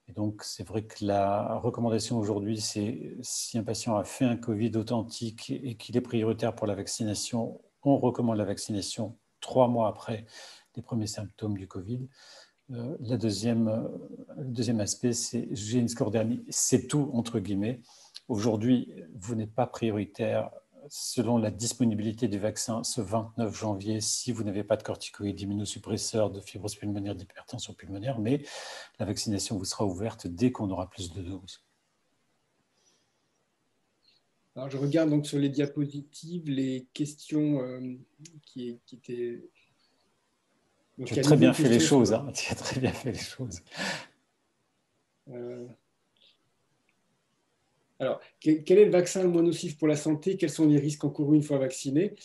Et donc, c'est vrai que la recommandation aujourd'hui, c'est si un patient a fait un Covid authentique et qu'il est prioritaire pour la vaccination, on recommande la vaccination 3 mois après les premiers symptômes du Covid. Le deuxième aspect, c'est j'ai une sclérodermie, c'est tout, entre guillemets. Aujourd'hui, vous n'êtes pas prioritaire selon la disponibilité du vaccin ce 29 janvier si vous n'avez pas de corticoïdes, d'immunosuppresseurs, de fibrose pulmonaire, d'hypertension pulmonaire, mais la vaccination vous sera ouverte dès qu'on aura plus de doses. Alors, je regarde donc sur les diapositives les questions qui étaient... Donc, tu as très bien fait les choses. Hein. Tu as très bien fait les choses. Alors, quel est le vaccin le moins nocif pour la santé? Quels sont les risques encourus une fois vacciné?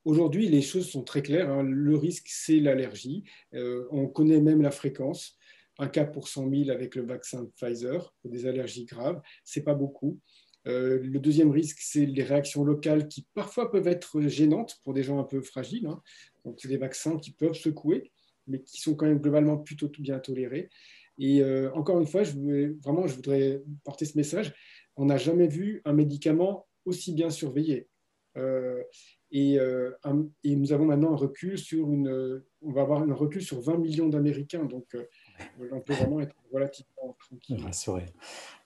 Aujourd'hui, les choses sont très claires. Hein. Le risque, c'est l'allergie. On connaît même la fréquence. 1 cas pour 100 000 avec le vaccin Pfizer pour des allergies graves. Ce n'est pas beaucoup. Le deuxième risque, c'est les réactions locales qui parfois peuvent être gênantes pour des gens un peu fragiles. Hein. Donc, c'est des vaccins qui peuvent secouer, mais qui sont quand même globalement plutôt bien tolérés. Et encore une fois, je voudrais porter ce message. On n'a jamais vu un médicament aussi bien surveillé. Et nous avons maintenant un recul on va avoir un recul sur 20 millions d'Américains. Donc, on peut vraiment être relativement tranquille. Rassuré.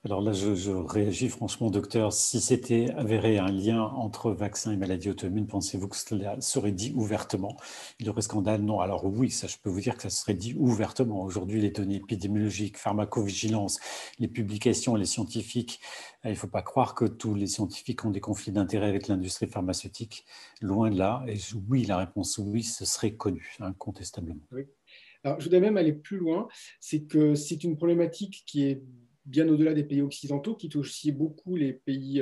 Alors là, je réagis franchement, docteur. Si c'était avéré un lien entre vaccin et maladie auto-immune, pensez-vous que cela serait dit ouvertement? Il y aurait scandale? Non. Alors oui, ça, je peux vous dire que ça serait dit ouvertement. Aujourd'hui, les données épidémiologiques, pharmacovigilance, les publications, les scientifiques, il ne faut pas croire que tous les scientifiques ont des conflits d'intérêts avec l'industrie pharmaceutique. Loin de là. Et oui, la réponse oui, ce serait connu, incontestablement. Oui. Alors, je voudrais même aller plus loin. C'est que c'est une problématique qui est bien au-delà des pays occidentaux, qui touche aussi beaucoup les pays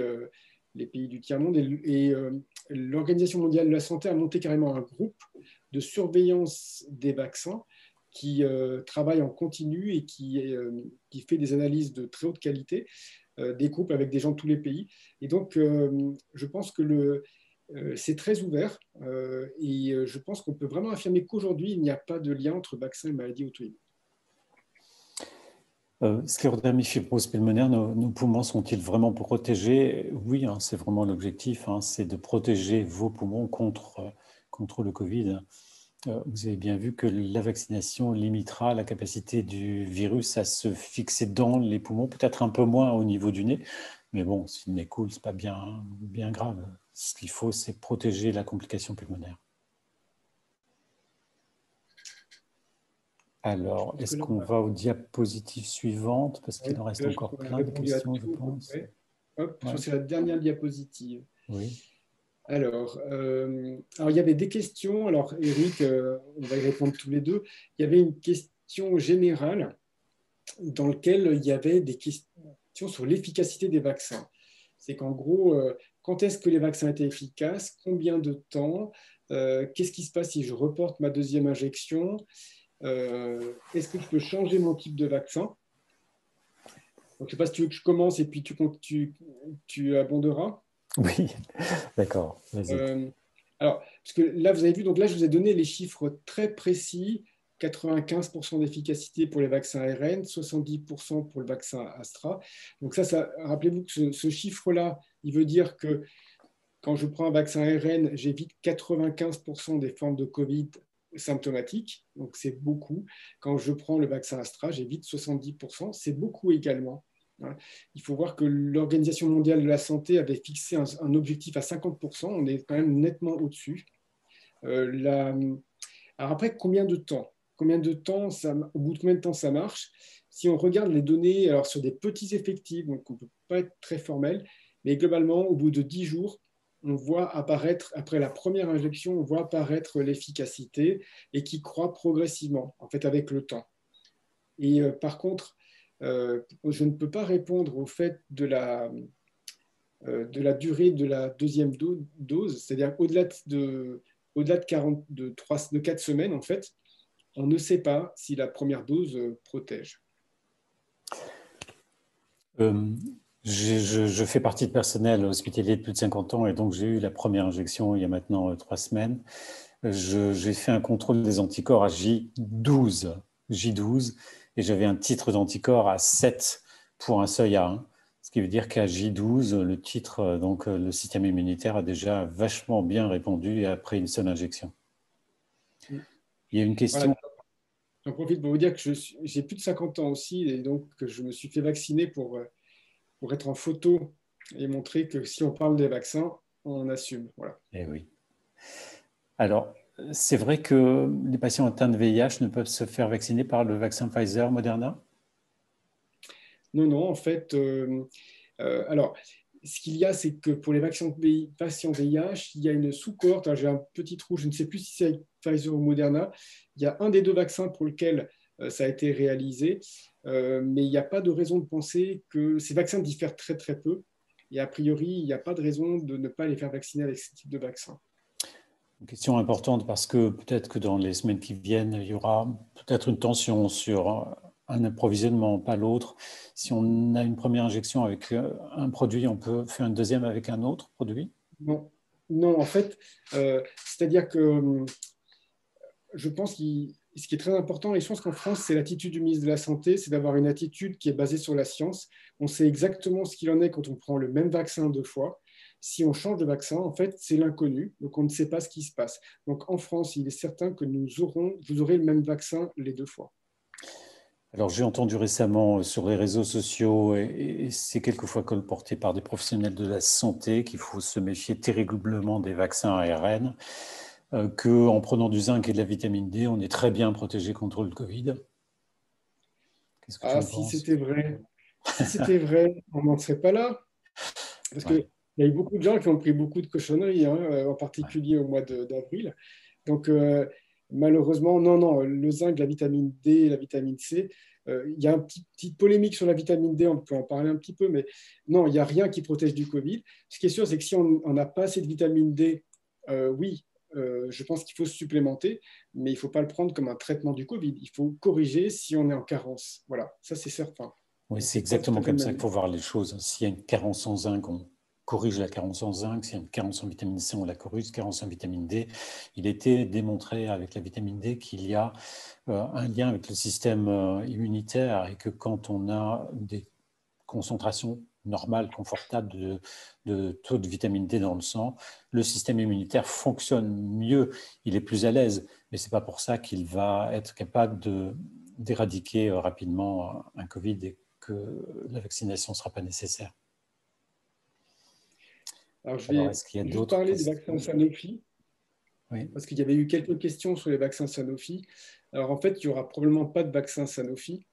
du tiers-monde. Et l'Organisation mondiale de la santé a monté carrément un groupe de surveillance des vaccins qui travaille en continu et qui fait des analyses de très haute qualité, des groupes avec des gens de tous les pays. Et donc, je pense que c'est très ouvert et je pense qu'on peut vraiment affirmer qu'aujourd'hui, il n'y a pas de lien entre vaccin et maladie auto-immune. Sclérodermie, fibrose pulmonaire, nos poumons sont-ils vraiment protégés? Oui, hein, c'est vraiment l'objectif, hein, c'est de protéger vos poumons contre le Covid. Vous avez bien vu que la vaccination limitera la capacité du virus à se fixer dans les poumons, peut-être un peu moins au niveau du nez, mais bon, si le nez coule, ce n'est pas bien grave. Ce qu'il faut, c'est protéger la complication pulmonaire. Alors, est-ce qu'on va aux diapositives suivantes? Parce qu'il en reste encore plein de questions, je pense. Hop, c'est la dernière diapositive. Oui. Alors, il y avait des questions. Alors, Eric, on va y répondre tous les deux. Il y avait une question générale dans lequel il y avait des questions sur l'efficacité des vaccins. C'est qu'en gros, quand est-ce que les vaccins étaient efficaces, combien de temps, qu'est-ce qui se passe si je reporte ma deuxième injection, est-ce que je peux changer mon type de vaccin? Donc, je ne sais pas si tu veux que je commence et puis tu abonderas. Oui, d'accord, vas-y. Alors, parce que là, vous avez vu, donc là, je vous ai donné les chiffres très précis, 95% d'efficacité pour les vaccins ARN, 70% pour le vaccin Astra. Donc ça rappelez-vous que ce chiffre-là, il veut dire que quand je prends un vaccin ARN, j'évite 95% des formes de Covid symptomatiques, donc c'est beaucoup. Quand je prends le vaccin Astra, j'évite 70%, c'est beaucoup également. Il faut voir que l'Organisation mondiale de la santé avait fixé un objectif à 50%, on est quand même nettement au-dessus. Alors après, combien de temps, au bout de combien de temps ça marche? Si on regarde les données alors sur des petits effectifs, donc on ne peut pas être très formel, mais globalement, au bout de 10 jours, on voit apparaître, après la première injection, on voit apparaître l'efficacité et qui croît progressivement, en fait, avec le temps. Et par contre, je ne peux pas répondre au fait de la durée de la deuxième dose, c'est-à-dire au-delà de 4 semaines, en fait, on ne sait pas si la première dose protège. Je fais partie de personnel hospitalier de plus de 50 ans et donc j'ai eu la première injection il y a maintenant 3 semaines. J'ai fait un contrôle des anticorps à J12 et j'avais un titre d'anticorps à 7 pour un seuil à 1. Ce qui veut dire qu'à J12, le titre, donc le système immunitaire a déjà vachement bien répondu après une seule injection. Il y a une question. Voilà. J'en profite pour vous dire que j'ai plus de 50 ans aussi et donc je me suis fait vacciner pour être en photo et montrer que si on parle des vaccins, on assume. Voilà. Eh oui. Alors, c'est vrai que les patients atteints de VIH ne peuvent se faire vacciner par le vaccin Pfizer, Moderna? Non, en fait, alors, ce qu'il y a, c'est que pour les patients VIH, il y a une sous-cohorte. J'ai un petit trou, je ne sais plus si c'est avec Pfizer ou Moderna. Il y a un des deux vaccins pour lequel ça a été réalisé, mais il n'y a pas de raison de penser que ces vaccins diffèrent très, très peu. Et a priori, il n'y a pas de raison de ne pas les faire vacciner avec ce type de vaccin. Une question importante parce que peut-être que dans les semaines qui viennent, il y aura peut-être une tension sur un approvisionnement, pas l'autre. Si on a une première injection avec un produit, on peut faire une deuxième avec un autre produit? Non, en fait, c'est-à-dire que je pense que ce qui est très important, et je pense qu'en France, c'est l'attitude du ministre de la Santé, c'est d'avoir une attitude qui est basée sur la science. On sait exactement ce qu'il en est quand on prend le même vaccin 2 fois. Si on change de vaccin, en fait, c'est l'inconnu, donc on ne sait pas ce qui se passe. Donc en France, il est certain que vous aurez le même vaccin les 2 fois. Alors, j'ai entendu récemment sur les réseaux sociaux, et c'est quelquefois colporté par des professionnels de la santé, qu'il faut se méfier terriblement des vaccins ARN, qu'en prenant du zinc et de la vitamine D, on est très bien protégé contre le Covid. Qu'est-ce que tu en penses? Si c'était vrai, on n'en serait pas là. Parce qu'il y a eu beaucoup de gens qui ont pris beaucoup de cochonneries, en particulier au mois d'avril. Donc, malheureusement, non, le zinc, la vitamine D, la vitamine C, il y a une petite polémique sur la vitamine D, on peut en parler un petit peu, mais non, il n'y a rien qui protège du Covid. Ce qui est sûr, c'est que si on n'a pas assez de vitamine D, oui, je pense qu'il faut se supplémenter, mais il ne faut pas le prendre comme un traitement du Covid. Il faut corriger si on est en carence. Voilà, ça c'est certain. Oui, c'est exactement comme ça qu'il faut voir les choses. S'il y a une carence en zinc, on corrige la carence en zinc. S'il y a une carence en vitamine C, on la corrige. Carence en vitamine D. Il était démontré avec la vitamine D qu'il y a un lien avec le système immunitaire et que quand on a des concentrations normales, confortables de taux de vitamine D dans le sang, le système immunitaire fonctionne mieux, il est plus à l'aise. Mais ce n'est pas pour ça qu'il va être capable d'éradiquer rapidement un Covid et que la vaccination ne sera pas nécessaire. Alors, je vais juste parler des vaccins Sanofi, parce qu'il y avait eu quelques questions sur les vaccins Sanofi. Alors, en fait, il n'y aura probablement pas de vaccin Sanofi,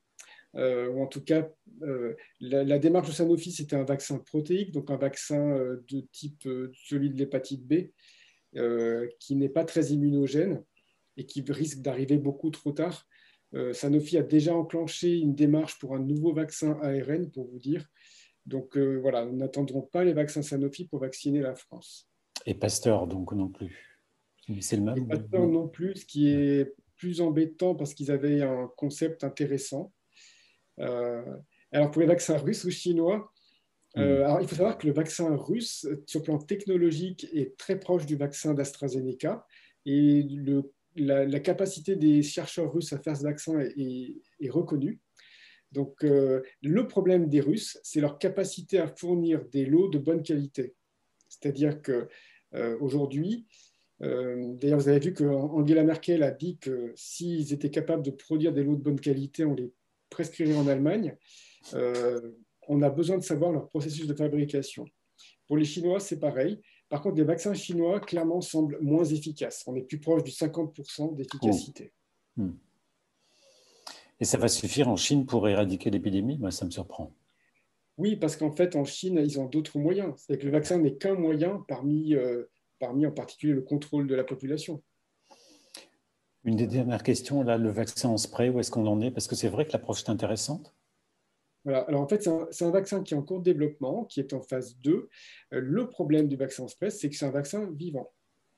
ou en tout cas, la démarche de Sanofi, c'était un vaccin protéique, donc un vaccin de type celui de l'hépatite B, qui n'est pas très immunogène et qui risque d'arriver beaucoup trop tard. Sanofi a déjà enclenché une démarche pour un nouveau vaccin ARN, pour vous dire. Donc voilà, nous n'attendrons pas les vaccins Sanofi pour vacciner la France. Et Pasteur, donc non plus. C'est le même? Et Pasteur non plus, ce qui est plus embêtant parce qu'ils avaient un concept intéressant. Alors pour les vaccins russes ou chinois, alors il faut savoir que le vaccin russe, sur le plan technologique, est très proche du vaccin d'AstraZeneca. Et la capacité des chercheurs russes à faire ce vaccin est reconnue. Donc, le problème des Russes, c'est leur capacité à fournir des lots de bonne qualité. C'est-à-dire qu'aujourd'hui, d'ailleurs, vous avez vu qu'Angela Merkel a dit que s'ils étaient capables de produire des lots de bonne qualité, on les prescrirait en Allemagne. On a besoin de savoir leur processus de fabrication. Pour les Chinois, c'est pareil. Par contre, les vaccins chinois, clairement, semblent moins efficaces. On est plus proche du 50% d'efficacité. Et ça va suffire en Chine pour éradiquer l'épidémie? Moi, ça me surprend. Oui, parce qu'en fait, en Chine, ils ont d'autres moyens. C'est que le vaccin n'est qu'un moyen parmi en particulier le contrôle de la population. Une des dernières questions, là, le vaccin en spray, où est-ce qu'on en est? Parce que c'est vrai que l'approche est intéressante. Voilà. Alors en fait, c'est un vaccin qui est en cours de développement, qui est en phase 2. Le problème du vaccin en spray, c'est que c'est un vaccin vivant.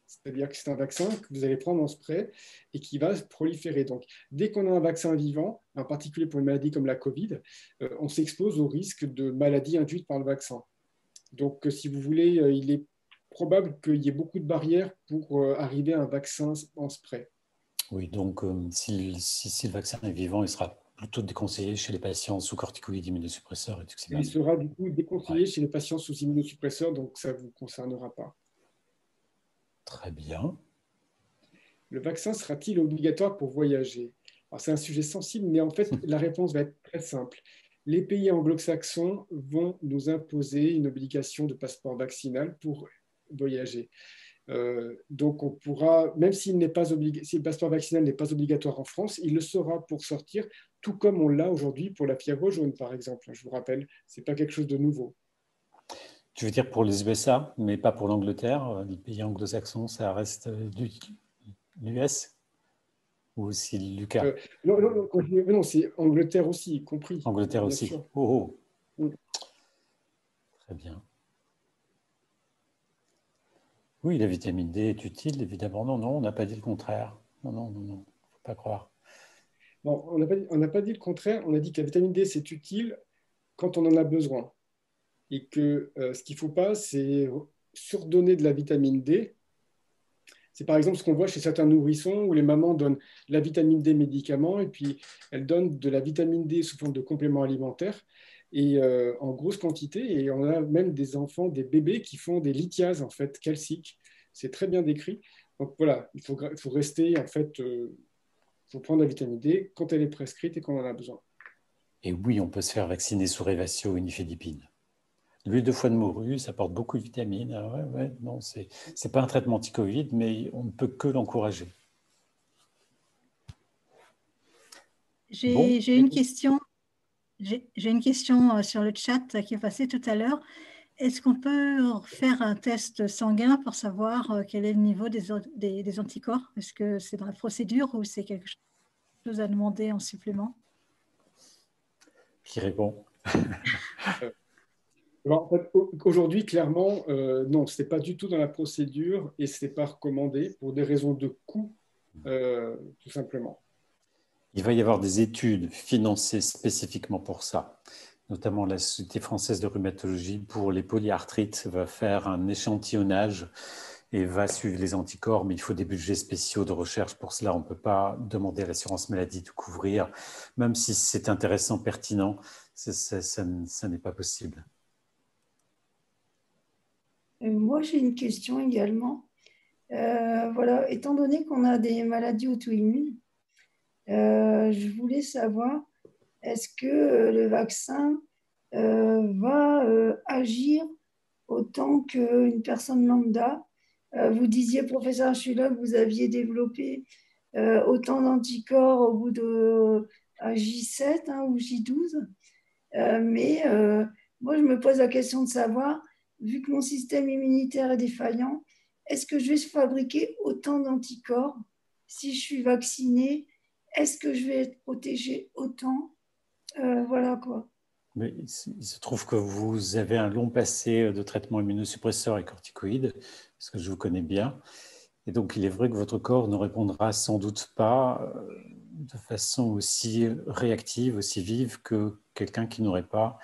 C'est-à-dire que c'est un vaccin que vous allez prendre en spray et qui va proliférer. Donc, dès qu'on a un vaccin vivant, en particulier pour une maladie comme la Covid, on s'expose au risque de maladies induites par le vaccin. Donc, si vous voulez, il est probable qu'il y ait beaucoup de barrières pour arriver à un vaccin en spray. Oui, donc si le vaccin est vivant, il sera plutôt déconseillé chez les patients sous corticoïdes, immunosuppresseurs et tuximab. Il sera du coup déconseillé chez les patients sous immunosuppresseurs, donc ça ne vous concernera pas. Très bien. Le vaccin sera-t-il obligatoire pour voyager? Alors, c'est un sujet sensible, mais en fait, la réponse va être très simple. Les pays anglo-saxons vont nous imposer une obligation de passeport vaccinal pour voyager. Donc, on pourra, même si le passeport vaccinal n'est pas obligatoire en France, il le sera pour sortir, tout comme on l'a aujourd'hui pour la fièvre jaune, par exemple. Je vous rappelle, ce n'est pas quelque chose de nouveau. Tu veux dire pour les USA, mais pas pour l'Angleterre? Les pays anglo-saxons, ça reste l'US? Ou aussi l'UK? Non, c'est Angleterre aussi, y compris. Angleterre aussi. Sûr. Oh. Très bien. Oui, la vitamine D est utile, évidemment. Non, on n'a pas dit le contraire. Non, il ne faut pas croire. Non, on n'a pas dit le contraire. On a dit que la vitamine D, c'est utile quand on en a besoin. Et que ce qu'il ne faut pas, c'est surdonner de la vitamine D. C'est par exemple ce qu'on voit chez certains nourrissons où les mamans donnent la vitamine D médicament et puis elles donnent de la vitamine D sous forme de complément alimentaire et en grosse quantité. Et on a même des enfants, des bébés qui font des lithiases en fait calciques. C'est très bien décrit. Donc voilà, il faut rester en fait, il faut prendre la vitamine D quand elle est prescrite et quand on en a besoin. Et oui, on peut se faire vacciner sous Révatio ou nifedipine. L'huile de foie de morue, ça apporte beaucoup de vitamines. Non, c'est pas un traitement anti-Covid, mais on ne peut que l'encourager. J'ai une question. J'ai une question sur le chat qui est passée tout à l'heure. Est-ce qu'on peut faire un test sanguin pour savoir quel est le niveau des anticorps? Est-ce que c'est dans la procédure ou c'est quelque chose à demander en supplément? Qui répond? En fait, aujourd'hui, clairement, non, ce n'est pas du tout dans la procédure et ce n'est pas recommandé pour des raisons de coût, tout simplement. Il va y avoir des études financées spécifiquement pour ça. Notamment la Société française de rhumatologie pour les polyarthrites va faire un échantillonnage et va suivre les anticorps, mais il faut des budgets spéciaux de recherche pour cela. On ne peut pas demander à l'assurance maladie de couvrir, même si c'est intéressant, pertinent, ça n'est pas possible. Moi, j'ai une question également. Voilà, étant donné qu'on a des maladies auto-immunes, je voulais savoir, est-ce que le vaccin va agir autant qu'une personne lambda? Vous disiez, professeur Schuller, que vous aviez développé autant d'anticorps au bout de J7 ou J12. Mais moi, je me pose la question de savoir, vu que mon système immunitaire est défaillant, est-ce que je vais fabriquer autant d'anticorps si je suis vaccinée? est-ce que je vais être protégée autant? Voilà quoi. Mais il se trouve que vous avez un long passé de traitement immunosuppresseur et corticoïde, parce que je vous connais bien. Et donc, il est vrai que votre corps ne répondra sans doute pas de façon aussi réactive, aussi vive que quelqu'un qui n'aurait pas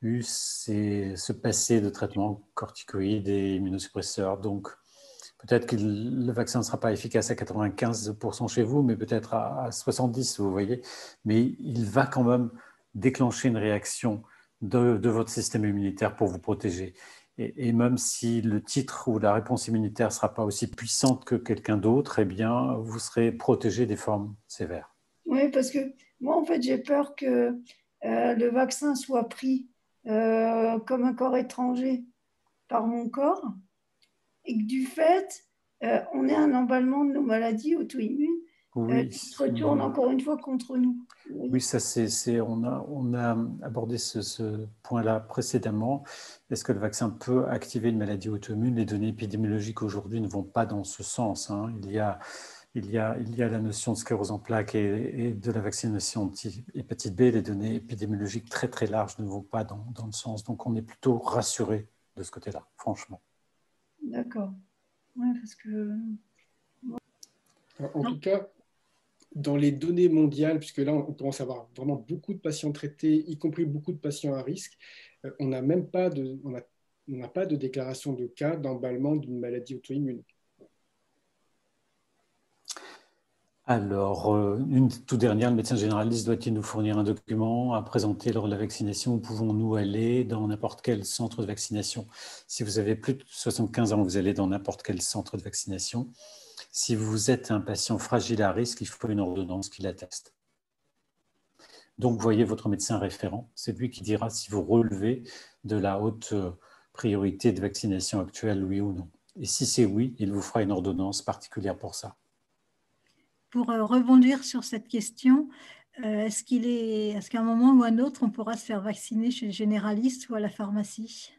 eu ce passé de traitement corticoïde et immunosuppresseur. Donc, peut-être que le vaccin ne sera pas efficace à 95% chez vous, mais peut-être à 70%, vous voyez. Mais il va quand même déclencher une réaction de votre système immunitaire pour vous protéger. Et même si le titre ou la réponse immunitaire ne sera pas aussi puissante que quelqu'un d'autre, eh bien, vous serez protégé des formes sévères. Oui, parce que moi, en fait, j'ai peur que le vaccin soit pris comme un corps étranger par mon corps et que du fait, on ait un emballement de nos maladies auto-immunes qui se retourne encore une fois contre nous. Oui, ça on a abordé ce point-là précédemment. Est-ce que le vaccin peut activer une maladie auto-immune? Les données épidémiologiques aujourd'hui ne vont pas dans ce sens, hein. Il y a la notion de sclérose en plaques et de la vaccination anti-hépatite B. Les données épidémiologiques très très larges ne vont pas dans le sens. Donc on est plutôt rassuré de ce côté-là, franchement. D'accord. Ouais, parce que... En tout cas, dans les données mondiales, puisque là, on commence à avoir vraiment beaucoup de patients traités, y compris beaucoup de patients à risque, on n'a même pas on n'a pas de déclaration de cas d'emballement d'une maladie auto-immune. Alors, une toute dernière, le médecin généraliste doit-il nous fournir un document à présenter lors de la vaccination? Pouvons-nous aller dans n'importe quel centre de vaccination? Si vous avez plus de 75 ans, vous allez dans n'importe quel centre de vaccination. Si vous êtes un patient fragile à risque, il faut une ordonnance qui l'atteste. Donc, voyez votre médecin référent. C'est lui qui dira si vous relevez de la haute priorité de vaccination actuelle, oui ou non. Et si c'est oui, il vous fera une ordonnance particulière pour ça. Pour rebondir sur cette question, est-ce qu'à un moment ou à un autre, on pourra se faire vacciner chez le généraliste ou à la pharmacie?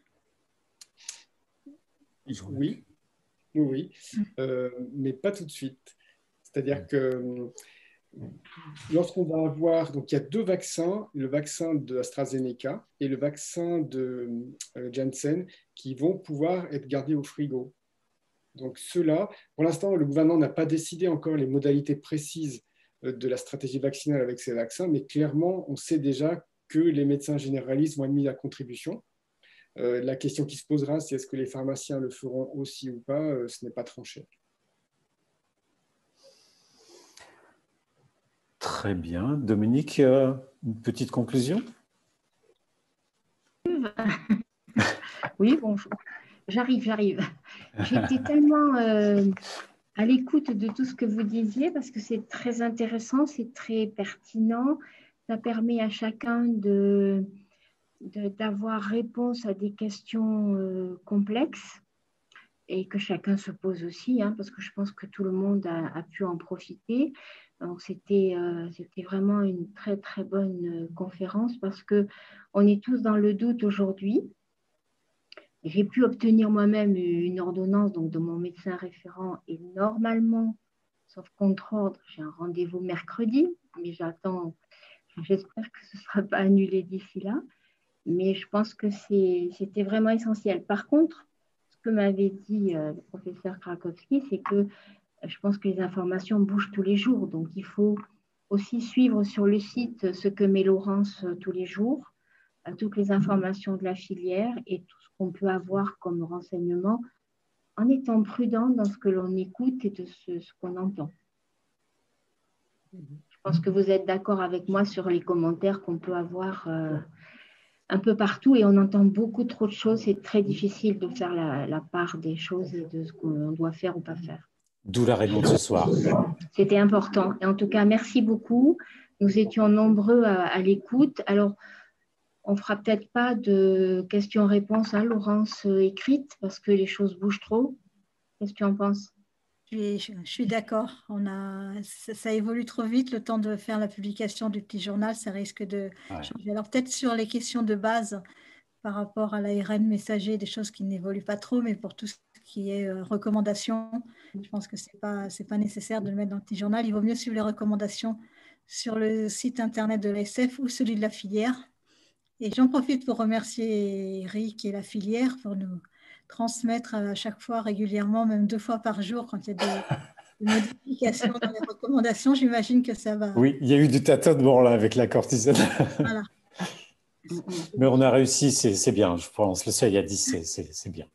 Oui, mais pas tout de suite. C'est-à-dire que lorsqu'on va avoir, donc il y a deux vaccins, le vaccin de AstraZeneca et le vaccin de Janssen, qui vont pouvoir être gardés au frigo. Donc ceux-là, pour l'instant, le gouvernement n'a pas décidé encore les modalités précises de la stratégie vaccinale avec ces vaccins, mais clairement, on sait déjà que les médecins généralistes vont être mis à contribution. La question qui se posera, c'est est-ce que les pharmaciens le feront aussi ou pas, ce n'est pas tranché. Très bien. Dominique, une petite conclusion? Oui, bonjour. J'arrive. J'étais tellement à l'écoute de tout ce que vous disiez parce que c'est très intéressant, c'est très pertinent. Ça permet à chacun d'avoir réponse à des questions complexes et que chacun se pose aussi, hein, parce que je pense que tout le monde a pu en profiter. Donc, c'était vraiment une très, très bonne conférence parce qu'on est tous dans le doute aujourd'hui. J'ai pu obtenir moi-même une ordonnance donc, de mon médecin référent et normalement, sauf contre-ordre, j'ai un rendez-vous mercredi, mais j'espère que ce ne sera pas annulé d'ici là. Mais je pense que c'était vraiment essentiel. Par contre, ce que m'avait dit le professeur Krakowski, c'est que je pense que les informations bougent tous les jours. Donc, il faut aussi suivre sur le site ce que met Laurence tous les jours, toutes les informations de la filière et tout ce qu'on peut avoir comme renseignement en étant prudent dans ce que l'on écoute et de ce qu'on entend. Je pense que vous êtes d'accord avec moi sur les commentaires qu'on peut avoir un peu partout et on entend beaucoup trop de choses. C'est très difficile de faire la part des choses et de ce qu'on doit faire ou pas faire. D'où la réunion de ce soir. C'était important. Et en tout cas, merci beaucoup. Nous étions nombreux à l'écoute. Alors, on ne fera peut-être pas de questions-réponses, hein, Laurence, écrites, parce que les choses bougent trop. Qu'est-ce que tu en penses? Je suis d'accord. Ça évolue trop vite. Le temps de faire la publication du petit journal, ça risque de changer. Alors peut-être sur les questions de base par rapport à l'ARN messager, des choses qui n'évoluent pas trop, mais pour tout ce qui est recommandation. Je pense que c'est pas nécessaire de le mettre dans le petit journal. Il vaut mieux suivre les recommandations sur le site internet de l'ASF ou celui de la filière. Et j'en profite pour remercier Eric et la filière pour nous transmettre à chaque fois régulièrement, même 2 fois par jour, quand il y a des modifications dans les recommandations. J'imagine que ça va. Oui, il y a eu du tâtonnement là avec la cortisone. Voilà. Mais on a réussi, c'est bien, je pense. Le seuil à 10, c'est bien.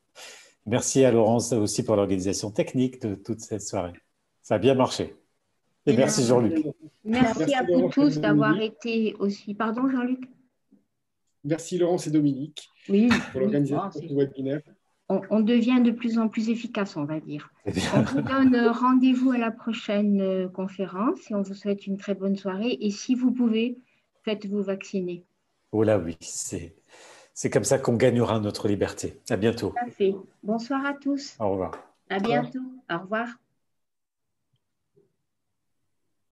Merci à Laurence aussi pour l'organisation technique de toute cette soirée. Ça a bien marché. Et merci Jean-Luc. Merci à vous tous d'avoir été aussi. Pardon Jean-Luc? Merci Laurence et Dominique pour l'organisation de ce webinaire. On devient de plus en plus efficace, on va dire. On vous donne rendez-vous à la prochaine conférence et on vous souhaite une très bonne soirée. Et si vous pouvez, faites-vous vacciner. Oh là oui, c'est comme ça qu'on gagnera notre liberté. À bientôt. Tout à fait. Bonsoir à tous. Au revoir. À bientôt. Au revoir.